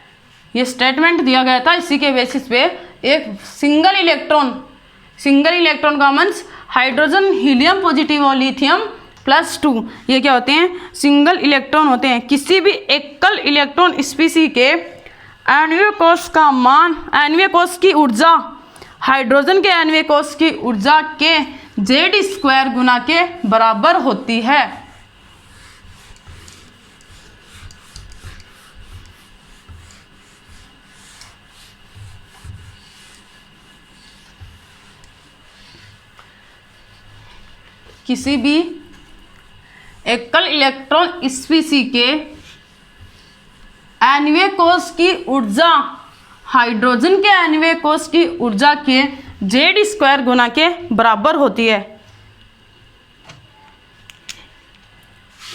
A: ये स्टेटमेंट दिया गया था, इसी के बेसिस पे एक सिंगल इलेक्ट्रॉन का मीन्स हाइड्रोजन हीलियम पॉजिटिव और लिथियम +2, ये क्या होते हैं सिंगल इलेक्ट्रॉन होते हैं। किसी भी एकल इलेक्ट्रॉन स्पीसी के आणविक कोश का मान, आणविक कोश की ऊर्जा हाइड्रोजन के आणविक कोश की ऊर्जा के Z² गुना के बराबर होती है। किसी भी एकल इलेक्ट्रॉन स्पीसी के आणविक कोश की ऊर्जा हाइड्रोजन के आणविक कोश की ऊर्जा के Z² गुना के बराबर होती है।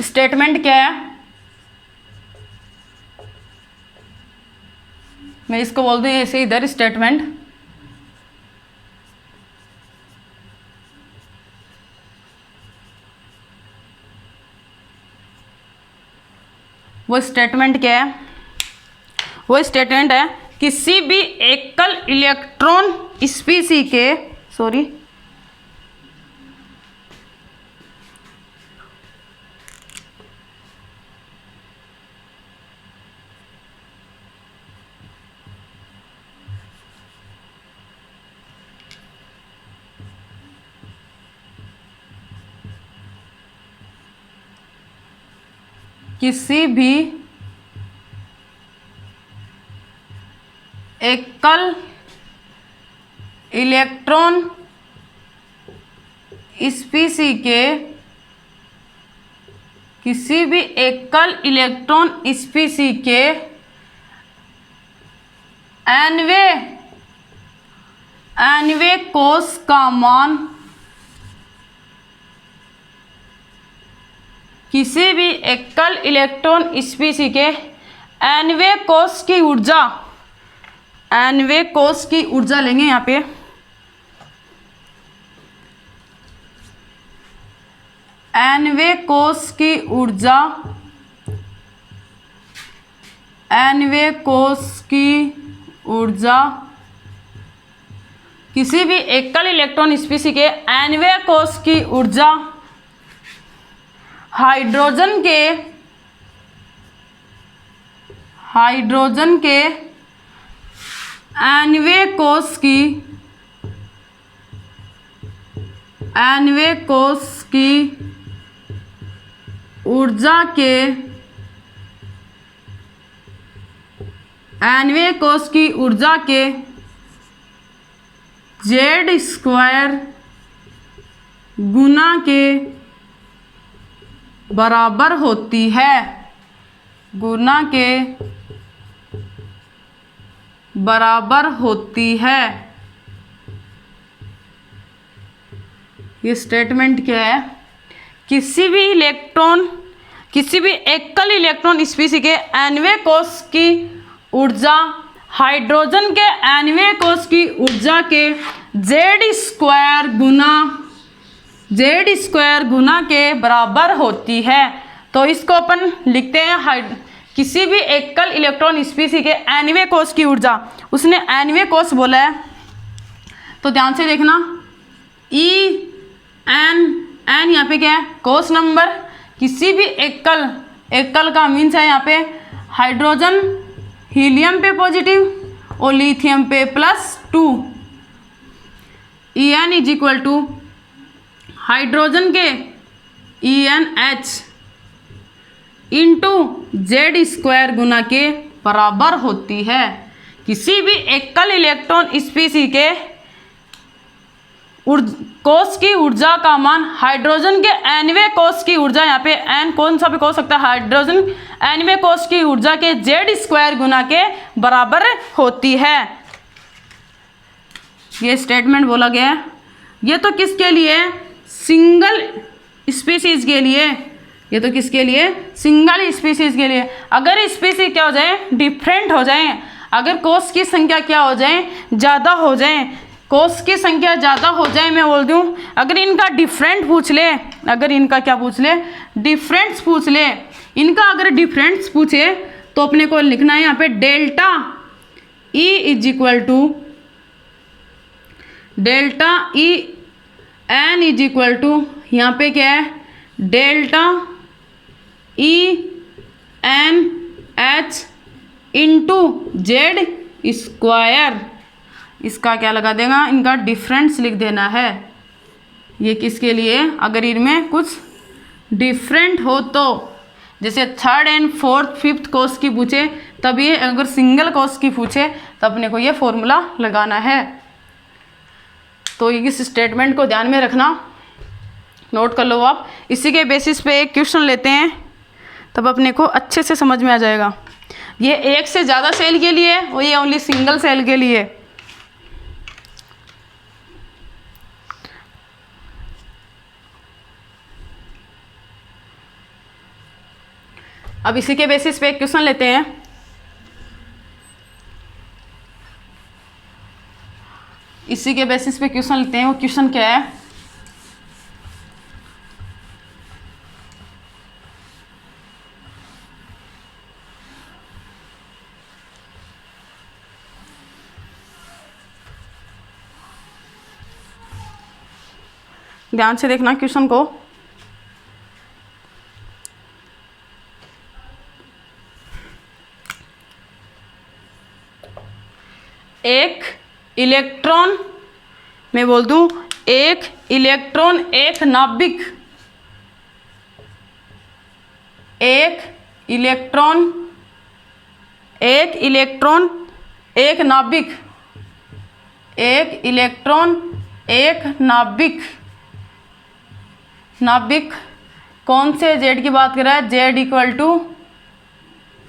A: स्टेटमेंट क्या है, मैं इसको बोल दूं ऐसे इधर स्टेटमेंट, वो स्टेटमेंट क्या है, वो स्टेटमेंट है किसी भी एकल इलेक्ट्रॉन स्पीसी के किसी भी एकल इलेक्ट्रॉन स्पीसी के किसी भी एकल इलेक्ट्रॉन स्पीसी के आणविक कोश का मान किसी भी एकल इलेक्ट्रॉन स्पीसी के आणविक कोश की ऊर्जा लेंगे यहाँ पे nवें कोष की ऊर्जा, nवें कोष की ऊर्जा किसी भी एकल इलेक्ट्रॉन स्पीशीज के nवें कोष की ऊर्जा हाइड्रोजन के nवें कोष की ऊर्जा के nवें कोष की ऊर्जा के Z² गुना के बराबर होती है, गुना के बराबर होती है। ये स्टेटमेंट क्या है? किसी भी एकल इलेक्ट्रॉन स्पीशीज के nवें कोष की ऊर्जा हाइड्रोजन के nवें कोष की ऊर्जा के Z² गुना के बराबर होती है। तो इसको अपन लिखते हैं किसी भी एकल इलेक्ट्रॉन स्पीशीज के nवें कोष की ऊर्जा, उसने nवें कोष बोला है तो ध्यान से देखना, n यहाँ पे क्या है? कोष नंबर। किसी भी एकल का मीन्स है यहाँ पे हाइड्रोजन हीलियम पे पॉजिटिव और लिथियम पे +2, En is equal to hydrogen के EnH इंटू Z² गुना के बराबर होती है। किसी भी एकल इलेक्ट्रॉन स्पीशीज के कोष की ऊर्जा का मान हाइड्रोजन के nवें कोष की ऊर्जा, यहाँ पे n कौन सा भी हो सकता है, हाइड्रोजन nवें कोष की ऊर्जा के Z² गुना के बराबर होती है। ये स्टेटमेंट बोला गया है। ये तो किसके लिए? सिंगल स्पीशीज के लिए। ये तो किसके लिए? सिंगल स्पीशीज के लिए। अगर स्पीशीज क्या हो जाए? डिफरेंट हो जाए, अगर कोष की संख्या क्या हो जाए? ज़्यादा हो जाए, कोष की संख्या ज़्यादा हो जाए, मैं बोल दूँ अगर इनका डिफरेंट पूछ ले, अगर इनका क्या पूछ ले? डिफरेंस पूछ ले। इनका अगर डिफरेंस पूछे तो अपने को लिखना है यहाँ पे delta E is equal to delta E n is equal to यहाँ पे क्या है? Delta EnH into Z²। इसका क्या लगा देगा? इनका डिफरेंस लिख देना है। ये किसके लिए? अगर इनमें कुछ डिफरेंट हो तो, जैसे 3rd and 4th 5th कोष की पूछे तब ये, अगर सिंगल कोष की पूछे तो अपने को ये फॉर्मूला लगाना है। तो इस स्टेटमेंट को ध्यान में रखना, नोट कर लो आप। इसी के बेसिस पे एक क्वेश्चन लेते हैं तब अपने को अच्छे से समझ में आ जाएगा। ये एक से ज़्यादा सेल के लिए और ये ओनली सिंगल सेल के लिए। अब इसी के बेसिस पे एक क्वेश्चन लेते हैं। इसी के बेसिस पे क्वेश्चन लेते हैं। वो क्वेश्चन क्या है? ध्यान से देखना क्वेश्चन को। एक इलेक्ट्रॉन, मैं बोल दूं एक इलेक्ट्रॉन एक नाभिक, एक इलेक्ट्रॉन एक नाभिक, एक इलेक्ट्रॉन एक नाभिक, नाभिक कौन से Z की बात कर रहा है? Z इक्वल टू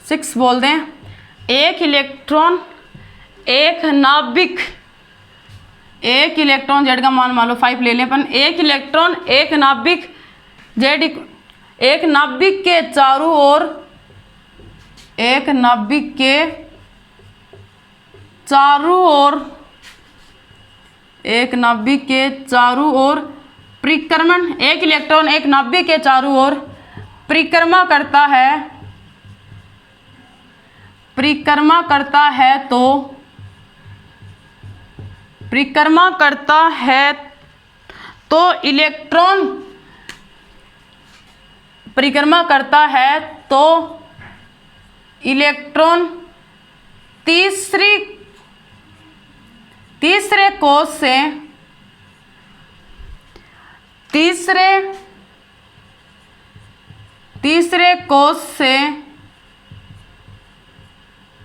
A: 6 बोल दें। एक इलेक्ट्रॉन एक नाभिक, एक इलेक्ट्रॉन Z का मान लो 5 ले लें अपन। एक इलेक्ट्रॉन एक नाभिक Z, एक नाभिक के चारों ओर, एक नाभिक के चारों ओर, एक नाभिक के चारों ओर परिक्रमण, एक इलेक्ट्रॉन एक नाभिक के चारों ओर परिक्रमा करता है तो इलेक्ट्रॉन तीसरे कोष से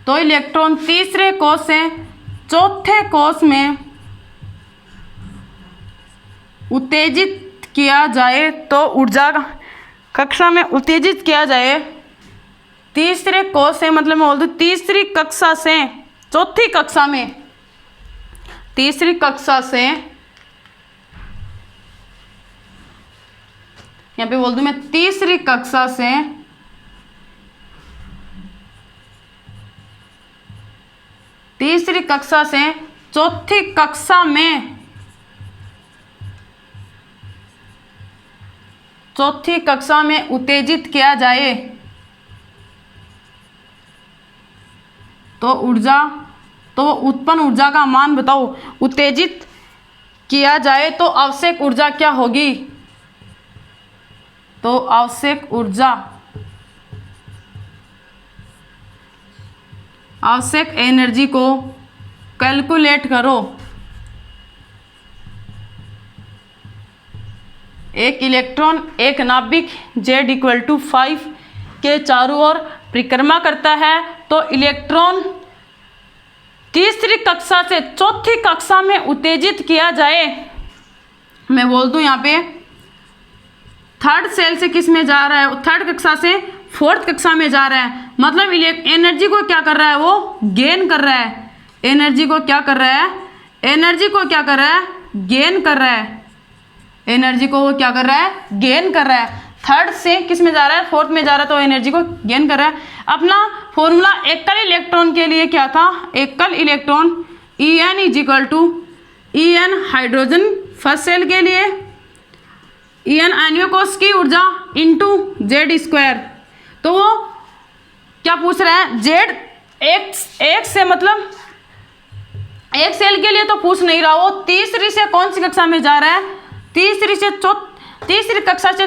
A: तो इलेक्ट्रॉन तीसरे कोष से चौथे कोष में उत्तेजित किया जाए तो ऊर्जा कक्षा में उत्तेजित किया जाए तीसरे कोष से, मतलब मैं बोल दूँ तीसरी कक्षा से चौथी कक्षा में, तीसरी कक्षा से यहाँ पे बोल दूं मैं तीसरी कक्षा से चौथी कक्षा में उत्तेजित किया जाए तो उत्पन्न ऊर्जा का मान बताओ। उत्तेजित किया जाए तो आवश्यक ऊर्जा क्या होगी? तो आवश्यक एनर्जी को कैलकुलेट करो। एक इलेक्ट्रॉन एक नाभिक Z=5 के चारों ओर परिक्रमा करता है तो इलेक्ट्रॉन तीसरी कक्षा से चौथी कक्षा में उत्तेजित किया जाए। मैं बोल दूं यहाँ पे थर्ड सेल से किस में जा रहा है? थर्ड कक्षा से फोर्थ कक्षा में जा रहा है, मतलब एनर्जी को क्या कर रहा है? वो गेन कर रहा है। एनर्जी को क्या कर रहा है? गेन कर रहा है। एनर्जी को वो क्या कर रहा है? गेन कर रहा है। थर्ड से किस में जा रहा है? फोर्थ में जा रहा है, तो एनर्जी को गेन कर रहा है। अपना फॉर्मूला एकल इलेक्ट्रॉन के लिए क्या था? एकल electron En hydrogen first shell के लिए En आणविक कोश की ऊर्जा इंटू Z²। तो वो क्या पूछ रहा है? Z एक से, मतलब एक सेल के लिए तो पूछ नहीं रहा, वो तीसरी से कौन सी कक्षा में जा रहा है? तीसरी कक्षा से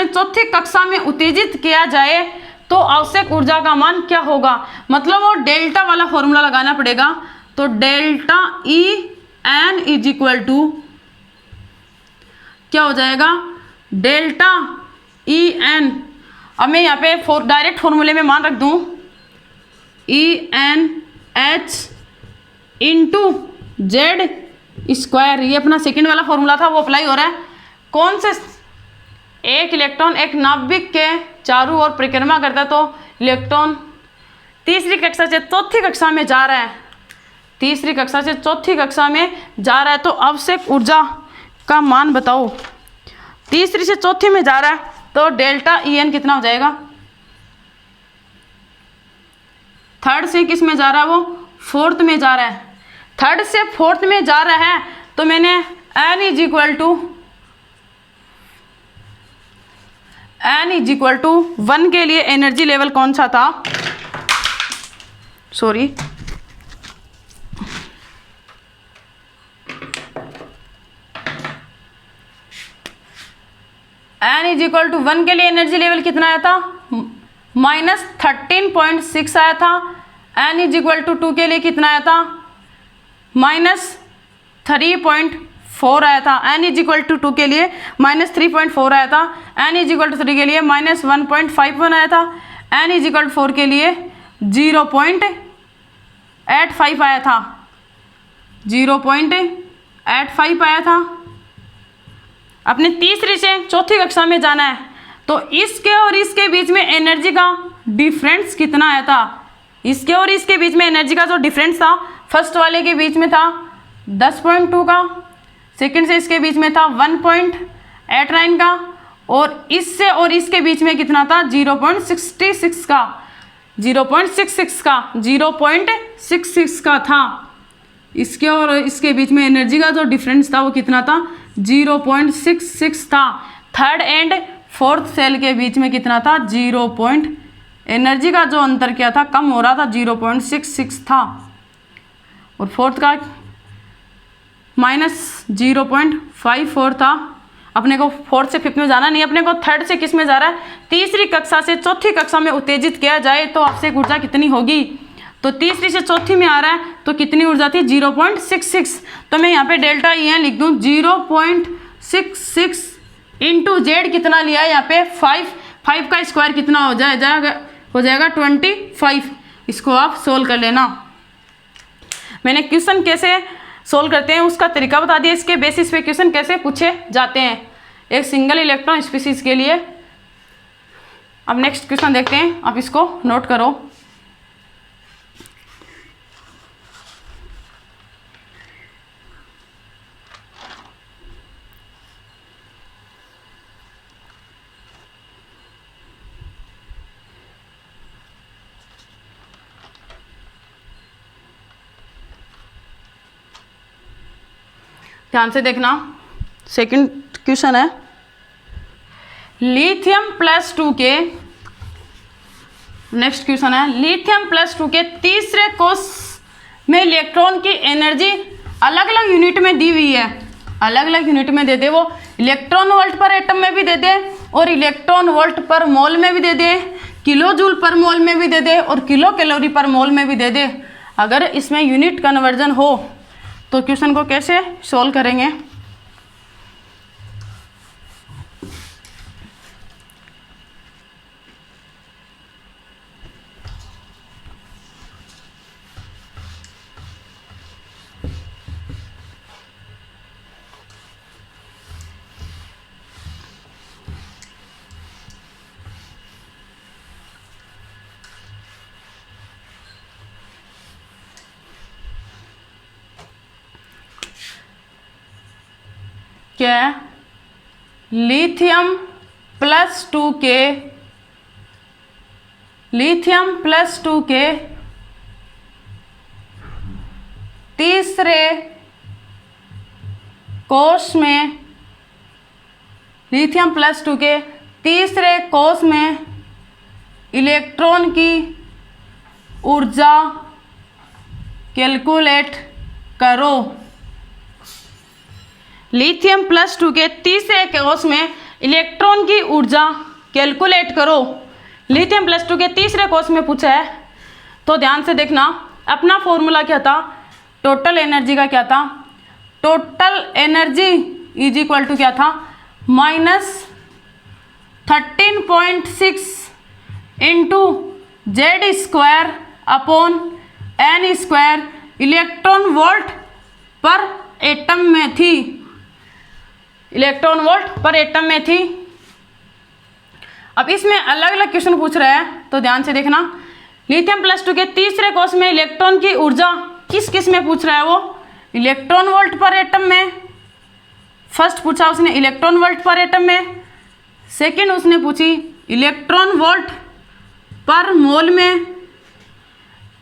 A: चौथी कक्षा में उत्तेजित किया जाए तो आवश्यक ऊर्जा का मान क्या होगा? मतलब वो डेल्टा वाला फॉर्मूला लगाना पड़ेगा। तो डेल्टा En क्या हो जाएगा? डेल्टा En, अब मैं यहाँ पे डायरेक्ट फॉर्मूले में मान रख दूँ EnH इंटू Z²। ये अपना सेकेंड वाला फॉर्मूला था, वो अप्लाई हो रहा है। कौन से? एक इलेक्ट्रॉन एक नाभिक के चारों ओर परिक्रमा करता है तो इलेक्ट्रॉन तीसरी कक्षा से चौथी कक्षा में जा रहा है। तो आवश्यक ऊर्जा का मान बताओ। तीसरी से चौथी में जा रहा है तो डेल्टा En कितना हो जाएगा? थर्ड से किस में जा रहा है? वो फोर्थ में जा रहा है। थर्ड से फोर्थ में जा रहा है तो मैंने N=1 के लिए एनर्जी लेवल कौन सा था? सॉरी, N=1 के लिए एनर्जी लेवल कितना आया था? -13.6 आया था। N=2 के लिए कितना आया था? -3.4 आया था। N=2 के लिए -3.4 आया था। N=3 के लिए -1.51 आया था। N=4 के लिए 0.85 आया था। 0.85 आया था। अपने तीसरी से चौथी कक्षा में जाना है तो इसके और इसके बीच में एनर्जी का डिफरेंस कितना आया था? इसके और इसके बीच में एनर्जी का जो डिफरेंस था, फर्स्ट वाले के बीच में था 10.2 का, सेकंड से इसके बीच में था 1.89 का, और इससे और इसके बीच में कितना था? 0.66 का था। इसके और इसके बीच में एनर्जी का जो डिफरेंस था वो कितना था, 0.66 था। थर्ड एंड फोर्थ सेल के बीच में कितना था, एनर्जी का जो अंतर क्या था, कम हो रहा था, 0.66 था। और फोर्थ का -0.54 था। अपने को फोर्थ से फिफ्थ में जाना नहीं, अपने को थर्ड से किस में जा रहा है, तीसरी कक्षा से चौथी कक्षा में उत्तेजित किया जाए तो आवश्यक ऊर्जा कितनी होगी। तो तीसरी से चौथी में आ रहा है तो कितनी ऊर्जा थी, 0.66। तो मैं यहाँ पे डेल्टा ई लिख दूँ, 0.66 इंटू जेड कितना लिया है यहाँ पे 5 का स्क्वायर कितना हो जाएगा 25। इसको आप सोल्व कर लेना। मैंने क्वेश्चन कैसे सोल्व करते हैं उसका तरीका बता दिया, इसके बेसिस पे क्वेश्चन कैसे पूछे जाते हैं एक सिंगल इलेक्ट्रॉन स्पीसीज के लिए। अब नेक्स्ट क्वेश्चन देखते हैं, आप इसको नोट करो। ध्यान से देखना, सेकंड क्वेश्चन है, लिथियम +2 के, नेक्स्ट क्वेश्चन है, लिथियम +2 के तीसरे कोष में इलेक्ट्रॉन की एनर्जी अलग अलग यूनिट में दी हुई है, अलग अलग यूनिट में दे दे, वो इलेक्ट्रॉन वोल्ट पर एटम में भी दे दे और इलेक्ट्रॉन वोल्ट पर मोल में भी दे दे, किलो जूल पर मोल में भी दे दे और किलो कैलोरी पर मोल में भी दे दे। अगर इसमें यूनिट कन्वर्जन हो तो क्वेश्चन को कैसे सॉल्व करेंगे। क्या है, लिथियम +2 के तीसरे कोष में, लिथियम +2 के तीसरे कोष में इलेक्ट्रॉन की ऊर्जा कैलकुलेट करो। लिथियम +2 के तीसरे कोष में इलेक्ट्रॉन की ऊर्जा कैलकुलेट करो। लिथियम +2 के तीसरे कोष में पूछा है तो ध्यान से देखना, अपना फॉर्मूला क्या था, टोटल एनर्जी का क्या था, total energy is equal to क्या था, -13.6 into Z² upon N², electron volt per atom में थी, इलेक्ट्रॉन वोल्ट पर एटम में थी। अब इसमें अलग अलग क्वेश्चन पूछ रहा है तो ध्यान से देखना, लिथियम +2 के तीसरे कोष में इलेक्ट्रॉन की ऊर्जा किस किस में पूछ रहा है, वो इलेक्ट्रॉन वोल्ट पर एटम में, फर्स्ट पूछा उसने इलेक्ट्रॉन वोल्ट पर एटम में, सेकंड उसने पूछी इलेक्ट्रॉन वोल्ट पर मोल में,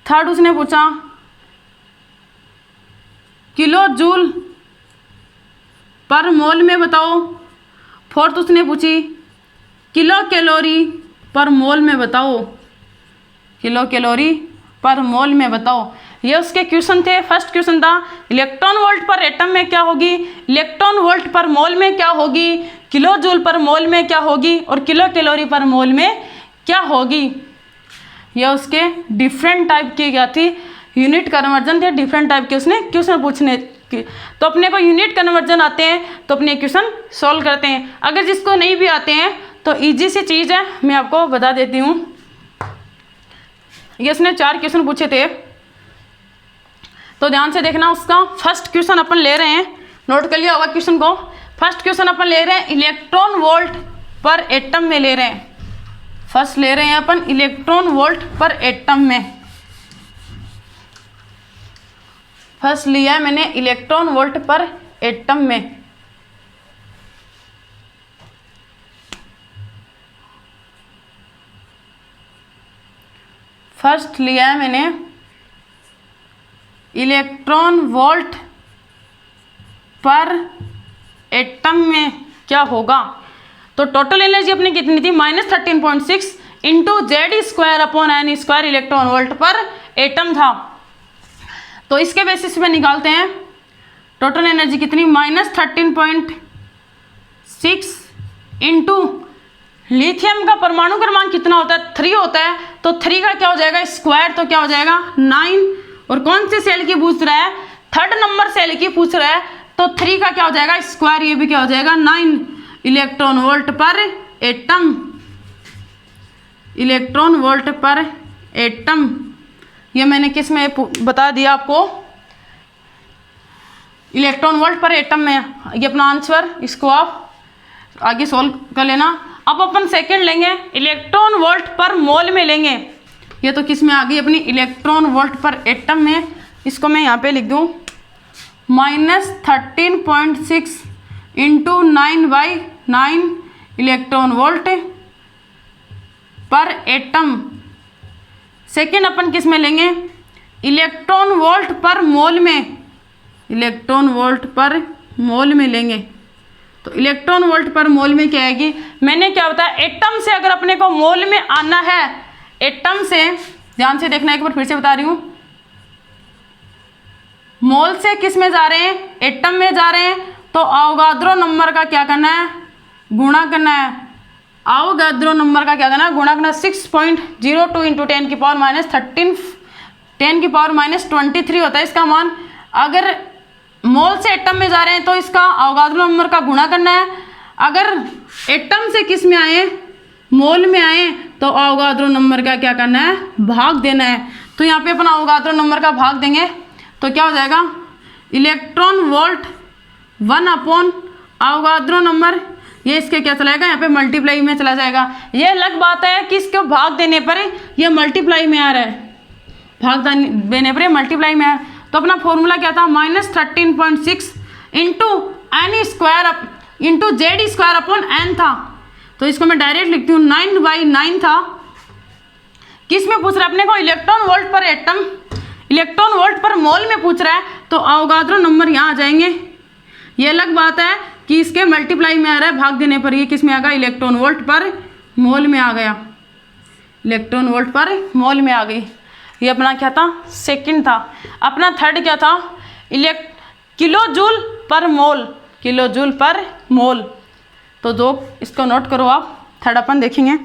A: थर्ड उसने पूछा किलो जूल पर मोल में बताओ, फोर्थ उसने पूछी किलो कैलोरी पर मोल में बताओ, किलो कैलोरी पर मोल में बताओ। ये उसके क्वेश्चन थे। फर्स्ट क्वेश्चन था इलेक्ट्रॉन वोल्ट पर एटम में क्या होगी, इलेक्ट्रॉन वोल्ट पर मोल में क्या होगी, किलो जूल पर मोल में क्या होगी और किलो कैलोरी पर मोल में क्या होगी। ये उसके डिफरेंट टाइप की क्या थी, यूनिट कन्वर्जन थे, डिफरेंट टाइप के उसने क्वेश्चन पूछने की। तो अपने को यूनिट कन्वर्जन आते हैं तो अपने क्वेश्चन सॉल्व करते हैं, अगर जिसको नहीं भी आते हैं तो इजी सी चीज़ है, मैं आपको बता देती हूँ। ये उसने 4 क्वेश्चन पूछे थे तो ध्यान से देखना, उसका फर्स्ट क्वेश्चन अपन ले रहे हैं, नोट कर लिया होगा क्वेश्चन को। फर्स्ट क्वेश्चन अपन ले रहे हैं इलेक्ट्रॉन वोल्ट पर एटम में ले रहे हैं, फर्स्ट ले रहे हैं अपन इलेक्ट्रॉन वोल्ट पर एटम में, फर्स्ट लिया है मैंने इलेक्ट्रॉन वोल्ट पर एटम में। फर्स्ट लिया है मैंने इलेक्ट्रॉन वोल्ट पर एटम में क्या होगा। तो टोटल एनर्जी अपनी कितनी थी, -13.6 into Z²/n² electron volt per atom था। तो इसके बेसिस पे निकालते हैं टोटल एनर्जी कितनी, -13.6 इंटू लिथियम का परमाणु क्रमांक कितना होता है, 3 होता है, तो 3 का क्या हो जाएगा स्क्वायर, तो क्या हो जाएगा 9। और कौन से सेल की पूछ रहा है, 3rd नंबर सेल की पूछ रहा है, तो 3 का क्या हो जाएगा स्क्वायर, ये भी क्या हो जाएगा 9 electron volt per atom. Electron volt per atom, ये मैंने किस में बता दिया आपको, इलेक्ट्रॉन वोल्ट पर एटम में। ये अपना आंसर, इसको आप आगे सोल्व कर लेना। अब अपन सेकंड लेंगे, इलेक्ट्रॉन वोल्ट पर मोल में लेंगे। ये तो किस में आ गई अपनी, इलेक्ट्रॉन वोल्ट पर एटम में। इसको मैं यहाँ पे लिख दूँ -13.6 into 9/9 electron volt per atom. Second अपन किस में लेंगे, इलेक्ट्रॉन वोल्ट पर मोल में, इलेक्ट्रॉन वोल्ट पर मोल में लेंगे। तो इलेक्ट्रॉन वोल्ट पर मोल में क्या आएगी, मैंने क्या बताया, एटम से अगर अपने को मोल में आना है, एटम से ध्यान से देखना, एक बार फिर से बता रही हूँ, मोल से किस में जा रहे हैं, एटम में जा रहे हैं, तो अवोगाद्रो नंबर का क्या करना है, गुणा करना है। अवोगाद्रो नंबर का क्या करना है, गुणा करना। 6.02 इंटू 10 की पावर -13 10 की पावर -23 होता है इसका मान। अगर मोल से एटम में जा रहे हैं तो इसका अवोगाद्रो नंबर का गुणा करना है। अगर एटम से किस में आए, मोल में आए, तो अवोगाद्रो नंबर का क्या करना है, भाग देना है। तो यहाँ पे अपना अवोगाद्रो नंबर का भाग देंगे तो क्या हो जाएगा, इलेक्ट्रॉन वोल्ट 1 अवोगाद्रो नंबर, ये इसके क्या चला जाएगा, यहाँ पे मल्टीप्लाई में चला जाएगा। ये अलग बात है कि इसको भाग देने पर ये मल्टीप्लाई में आ रहा है, भाग देने पर मल्टीप्लाई में आ रहा है। तो अपना फॉर्मूला क्या था, -13.6 इंटू Z²/n था। तो इसको मैं डायरेक्ट लिखती हूँ, 9/9 था। किस में पूछ रहा है अपने को, electron volt per atom, electron volt पर मोल में पूछ रहा है, तो अवोगाद्रो नंबर यहाँ आ जाएंगे। ये अलग बात है कि इसके मल्टीप्लाई में आ रहा है, भाग देने पर ये किस में आ गया, इलेक्ट्रॉन वोल्ट पर मोल में आ गया, इलेक्ट्रॉन वोल्ट पर मोल में आ गई। ये अपना क्या था, सेकंड था। अपना थर्ड क्या था, किलो जूल पर मोल, किलो जूल पर मोल। तो दो इसको नोट करो आप, थर्ड अपन देखेंगे।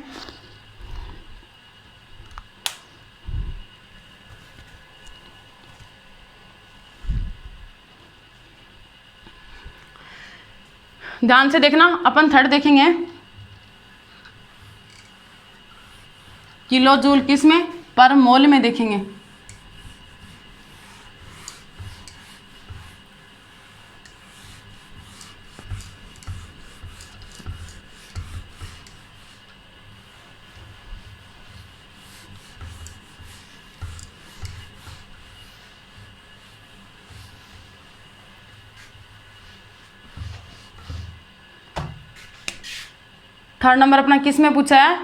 A: ध्यान से देखना, अपन थर्ड देखेंगे, किलो जूल किस में, पर मोल में देखेंगे। थर्ड नंबर अपना किस में पूछा है,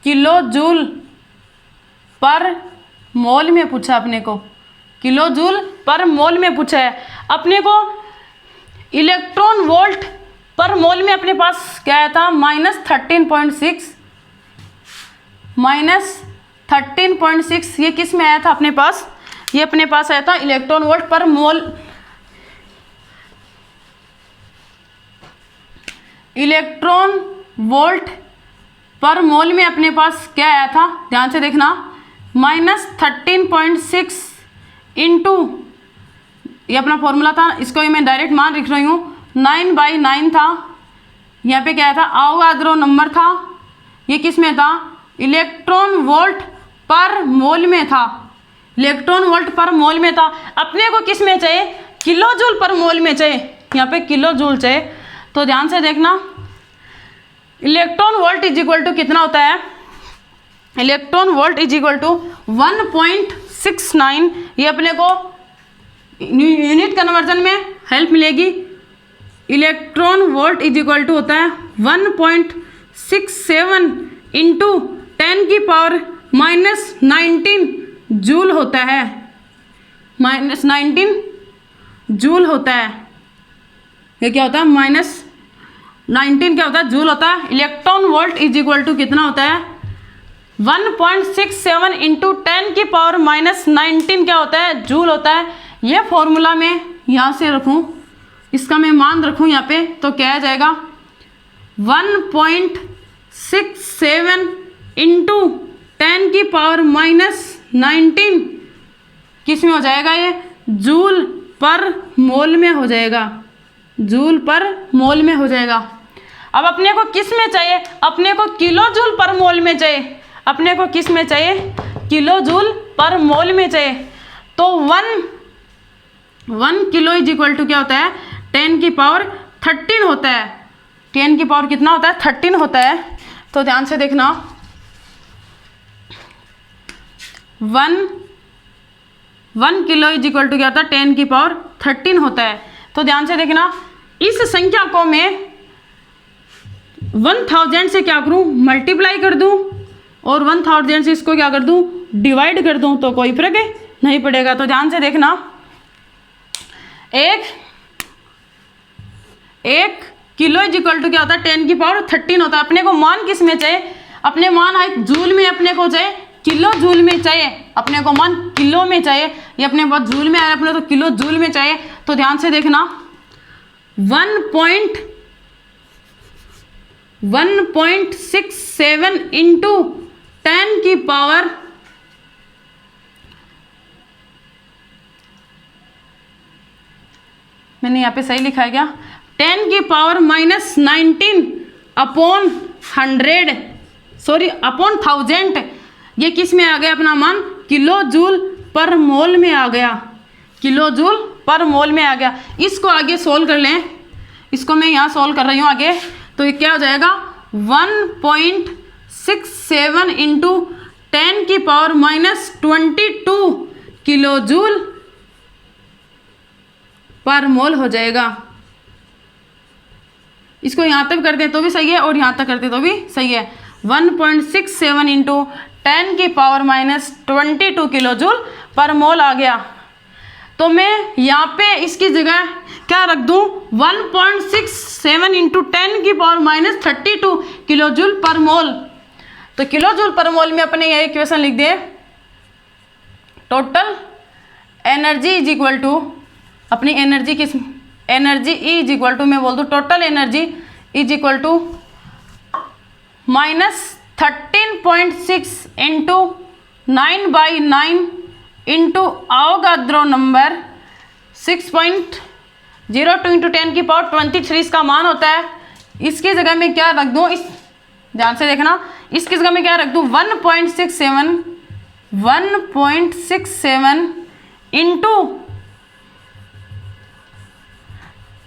A: किलो जूल पर मोल में पूछा अपने को, किलो जूल पर मोल में पूछा है। अपने को इलेक्ट्रॉन वोल्ट पर मोल में अपने पास क्या आया था, -13.6, -13.6 ये किस में आया था अपने पास, ये अपने पास आया था इलेक्ट्रॉन वोल्ट पर मोल, इलेक्ट्रॉन वोल्ट पर मोल में अपने पास क्या आया था, ध्यान से देखना, -13.6 इंटू, ये अपना फॉर्मूला था, इसको ही मैं डायरेक्ट मान लिख रही हूँ, 9/9 था। यहाँ पे क्या आया था, अवोगाद्रो नंबर था, ये किस में था, इलेक्ट्रॉन वोल्ट पर मोल में था, इलेक्ट्रॉन वोल्ट पर मोल में था। अपने को किस में चाहिए, किलो जूल पर मोल में चाहिए, यहाँ पे किलो जूल चाहिए। तो ध्यान से देखना, electron volt is equal to कितना होता है, electron volt is equal to 1.69, ये अपने को यूनिट कन्वर्जन में हेल्प मिलेगी। Electron volt is equal to होता है 1.67 इंटू 10 की पावर -19 जूल होता है, -19 जूल होता है। ये क्या होता है? -19 क्या होता है? जूल होता है। Electron volt is equal to कितना होता है? 1.67 इंटू 10 की पावर -19 क्या होता है? जूल होता है। ये फॉर्मूला मैं यहाँ से रखूँ, इसका मैं मान रखूँ यहाँ पे, तो क्या आ जाएगा? 1.67 इंटू 10 की पावर -19 किस में हो जाएगा? ये जूल पर मोल में हो जाएगा, जूल पर मोल में हो जाएगा। अब अपने को किस में चाहिए? अपने को किलो जूल पर मोल में चाहिए। अपने को किस में चाहिए? किलो जूल पर मोल में चाहिए। तो 1 किलो इज इक्वल टू क्या होता है? 10 की पावर 13 होता है। 10 की पावर कितना होता है? 13 होता है। तो ध्यान से देखना, 1 किलो इज इक्वल टू क्या होता है? 10 की पावर 13 होता है। तो ध्यान से देखना, इस संख्या को मैं 1000 से क्या करूं? मल्टीप्लाई कर दूं, और 1000 से इसको क्या कर दूं? डिवाइड कर दूं, तो कोई फर्क नहीं पड़ेगा। तो ध्यान से देखना, एक किलो इज इक्वल टू क्या होता है? 10 की पावर 13 होता है। अपने को मान किस में चाहिए? अपने मान है जूल में, अपने को चाहिए किलो जूल में चाहिए। अपने को मान किलो में चाहिए, ये अपने पास जूल में आया, अपने तो किलो जूल में चाहिए। तो ध्यान से देखना, 1.67 इंटू 10 की पावर मैंने यहाँ पे सही लिखा है क्या? 10 की पावर -19 अपॉन 100, सॉरी अपॉन 1000, ये किस में आ गया अपना मान? किलो जूल पर मोल में आ गया, किलो जूल पर मोल में आ गया। इसको आगे सोल्व कर लें, इसको मैं यहाँ सोल्व कर रही हूँ आगे। तो ये क्या हो जाएगा? 1.67 इंटू 10 की पावर -22 किलो जूल पर मोल हो जाएगा। इसको यहाँ तक करते हैं तो भी सही है, और यहाँ तक करते तो भी सही है। 1.67 इंटू 10 की पावर -22 किलो जूल पर मोल आ गया। तो मैं यहाँ पे इसकी जगह क्या रख दूँ? 1.67 इंटू 10 की पावर -32 किलो जूल पर मोल। तो किलो जूल पर मोल में अपने ये इक्वेशन लिख दे, total energy is equal to, अपनी एनर्जी किस, एनर्जी इज इक्वल टू, मैं बोल दूँ total energy is equal to -13.6 into 9/9 into Avogadro number 6.02 into 10 की पावर 23 इसका मान होता है। इसकी जगह में क्या रख दूँ? इस ध्यान से देखना, इसकी जगह में क्या रख दूँ? 1.67 इंटू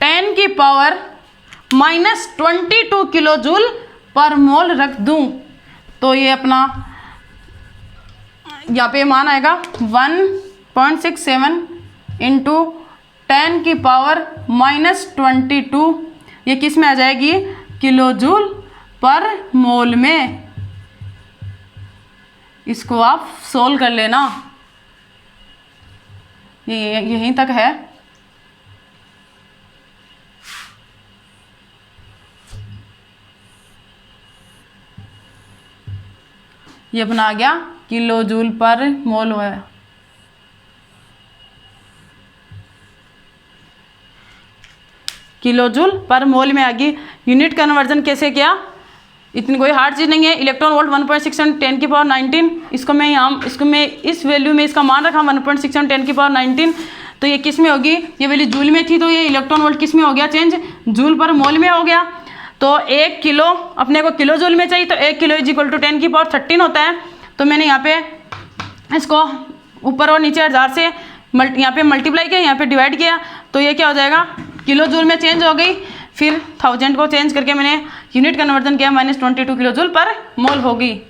A: 10 की पावर -22 किलो जूल पर मोल रख दूं। तो ये अपना यहाँ पे मान आएगा 1.67 इंटू 10 की पावर -22, ये किस में आ जाएगी? किलो जूल पर मोल में। इसको आप सोल्व कर लेना, ये यहीं तक है। ये अपना आ गया किलो जूल पर मोल है। किलो जूल पर मोल में आ गई। यूनिट कन्वर्जन कैसे किया? इतनी कोई हार्ड चीज़ नहीं है। इलेक्ट्रॉन वोल्ट 1.67 10 की पावर 19, इसको मैं यहाँ, इसको मैं इस वैल्यू में इसका मान रखा 1.67 10 की पावर 19। तो ये किस में होगी? ये वैल्यू जूल में थी, तो ये इलेक्ट्रॉन वोल्ट किस में हो गया चेंज? जूल पर मोल में हो गया। तो 1 किलो अपने को किलो जूल में चाहिए, तो 1 किलो इज इक्वल टू 10 की पावर 13 होता है। तो मैंने यहाँ पे इसको ऊपर और नीचे 1000 से यहाँ पे मल्टीप्लाई किया, यहाँ पे डिवाइड किया, तो ये क्या हो जाएगा? किलो जूल में चेंज हो गई। फिर 1000 को चेंज करके मैंने यूनिट कन्वर्जन किया, -22 किलो जूल पर मोल होगी।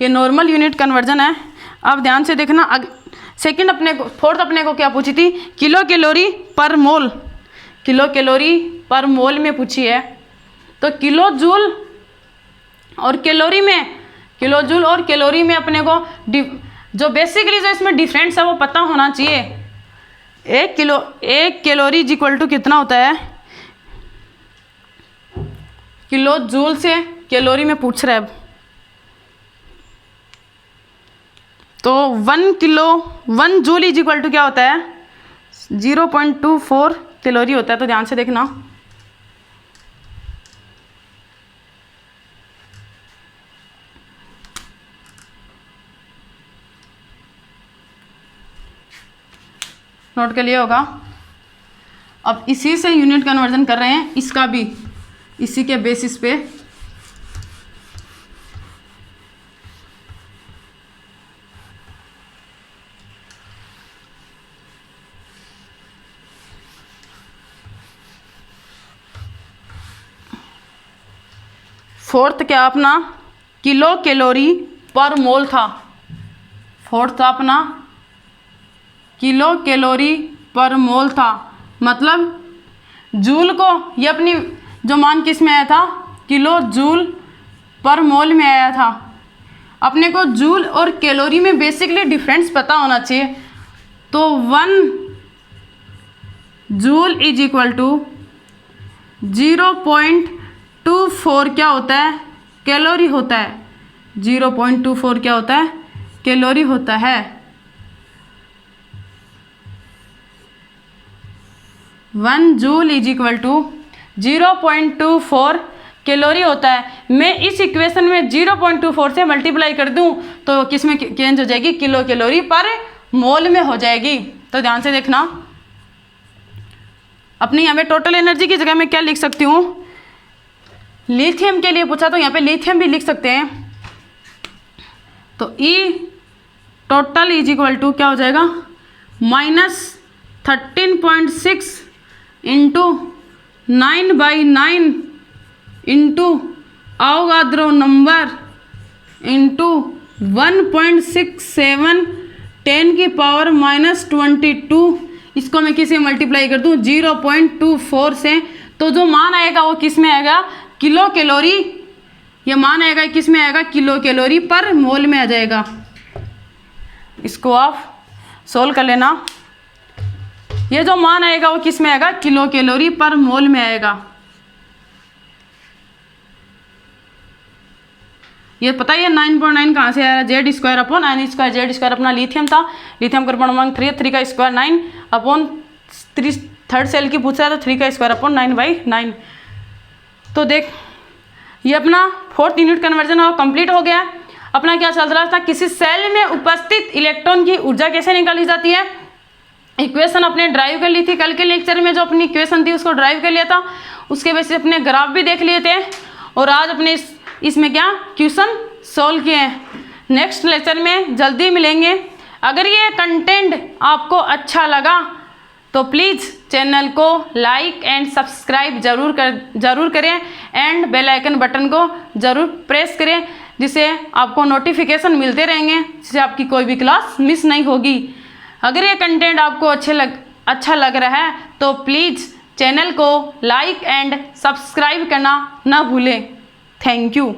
A: ये नॉर्मल यूनिट कन्वर्जन है। अब ध्यान से देखना, सेकंड अपने को, फोर्थ अपने को क्या पूछी थी? किलो कैलोरी पर मोल, किलो कैलोरी पर मोल में पूछी है। तो किलो जूल और कैलोरी में, किलो जूल और कैलोरी में अपने को जो बेसिकली जो इसमें डिफरेंस है वो पता होना चाहिए। 1 कैलोरी इज इक्वल टू कितना होता है, किलो जूल से कैलोरी में पूछ रहा है। तो 1 जूल इज इक्वल टू क्या होता है, 0.24 कैलोरी होता है। तो ध्यान से देखना, नोट के लिए होगा। अब इसी से यूनिट कन्वर्जन कर रहे हैं, इसका भी इसी के बेसिस पे। फोर्थ क्या अपना किलो कैलोरी पर मोल था, फोर्थ था अपना किलो कैलोरी पर मोल था। मतलब जूल को, ये अपनी जो मान किस में आया था, किलो जूल पर मोल में आया था। अपने को जूल और कैलोरी में बेसिकली डिफरेंस पता होना चाहिए। तो 1 जूल इज इक्वल टू 0.24 क्या होता है, कैलोरी होता है। 0.24 क्या होता है, कैलोरी होता है। 1 joule is equal to 0.24 calorie होता है। मैं इस इक्वेशन में 0.24 से मल्टीप्लाई कर दूं तो किस में चेंज हो जाएगी, किलो कैलोरी पर मोल में हो जाएगी। तो ध्यान से देखना, अपनी यहाँ पे टोटल एनर्जी की जगह मैं क्या लिख सकती हूँ, लिथियम के लिए पूछा तो यहाँ पे लिथियम भी लिख सकते हैं। तो E total is equal to क्या हो जाएगा, -13.6 into 9/9 into Avogadro number into 1.67 10⁻²2। इसको मैं किसे मल्टीप्लाई कर दूं 0.24 से, तो जो मान आएगा वो किस में आएगा, किलो कैलोरी। ये मान आएगा किस में आएगा, किलो कैलोरी पर मोल में आ जाएगा। इसको आप सोल्व कर लेना। ये जो मान आएगा वो किस में आएगा, किलो कैलोरी पर मोल में आएगा। ये पता है 9.9 कहाँ से आया, Z² अपॉन N²। Z² अपना लिथियम था, लिथियम का परमाणु 3 का स्क्वायर 9 अपॉन 3rd सेल की पूछ रहा है तो 3 का स्क्वायर अपॉन 9/9। तो देख ये अपना 4th यूनिट कन्वर्जन और कंप्लीट हो गया। अपना क्या चल रहा था, किसी सेल में उपस्थित इलेक्ट्रॉन की ऊर्जा कैसे निकाली जाती है। इक्वेशन अपने ड्राइव कर ली थी, कल के लेक्चर में जो अपनी इक्वेशन थी उसको ड्राइव कर लिया था, उसके बेसिस अपने ग्राफ भी देख लिए थे और आज अपने इसमें क्या क्वेश्चन सॉल्व किए हैं। नेक्स्ट लेक्चर में जल्दी मिलेंगे। अगर ये कंटेंट आपको अच्छा लगा तो प्लीज़ चैनल को लाइक एंड सब्सक्राइब जरूर करें एंड बेल आइकन बटन को ज़रूर प्रेस करें, जिससे आपको नोटिफिकेशन मिलते रहेंगे, जिससे आपकी कोई भी क्लास मिस नहीं होगी। अगर ये कंटेंट आपको अच्छा लग रहा है तो प्लीज़ चैनल को लाइक एंड सब्सक्राइब करना ना भूलें। Thank you.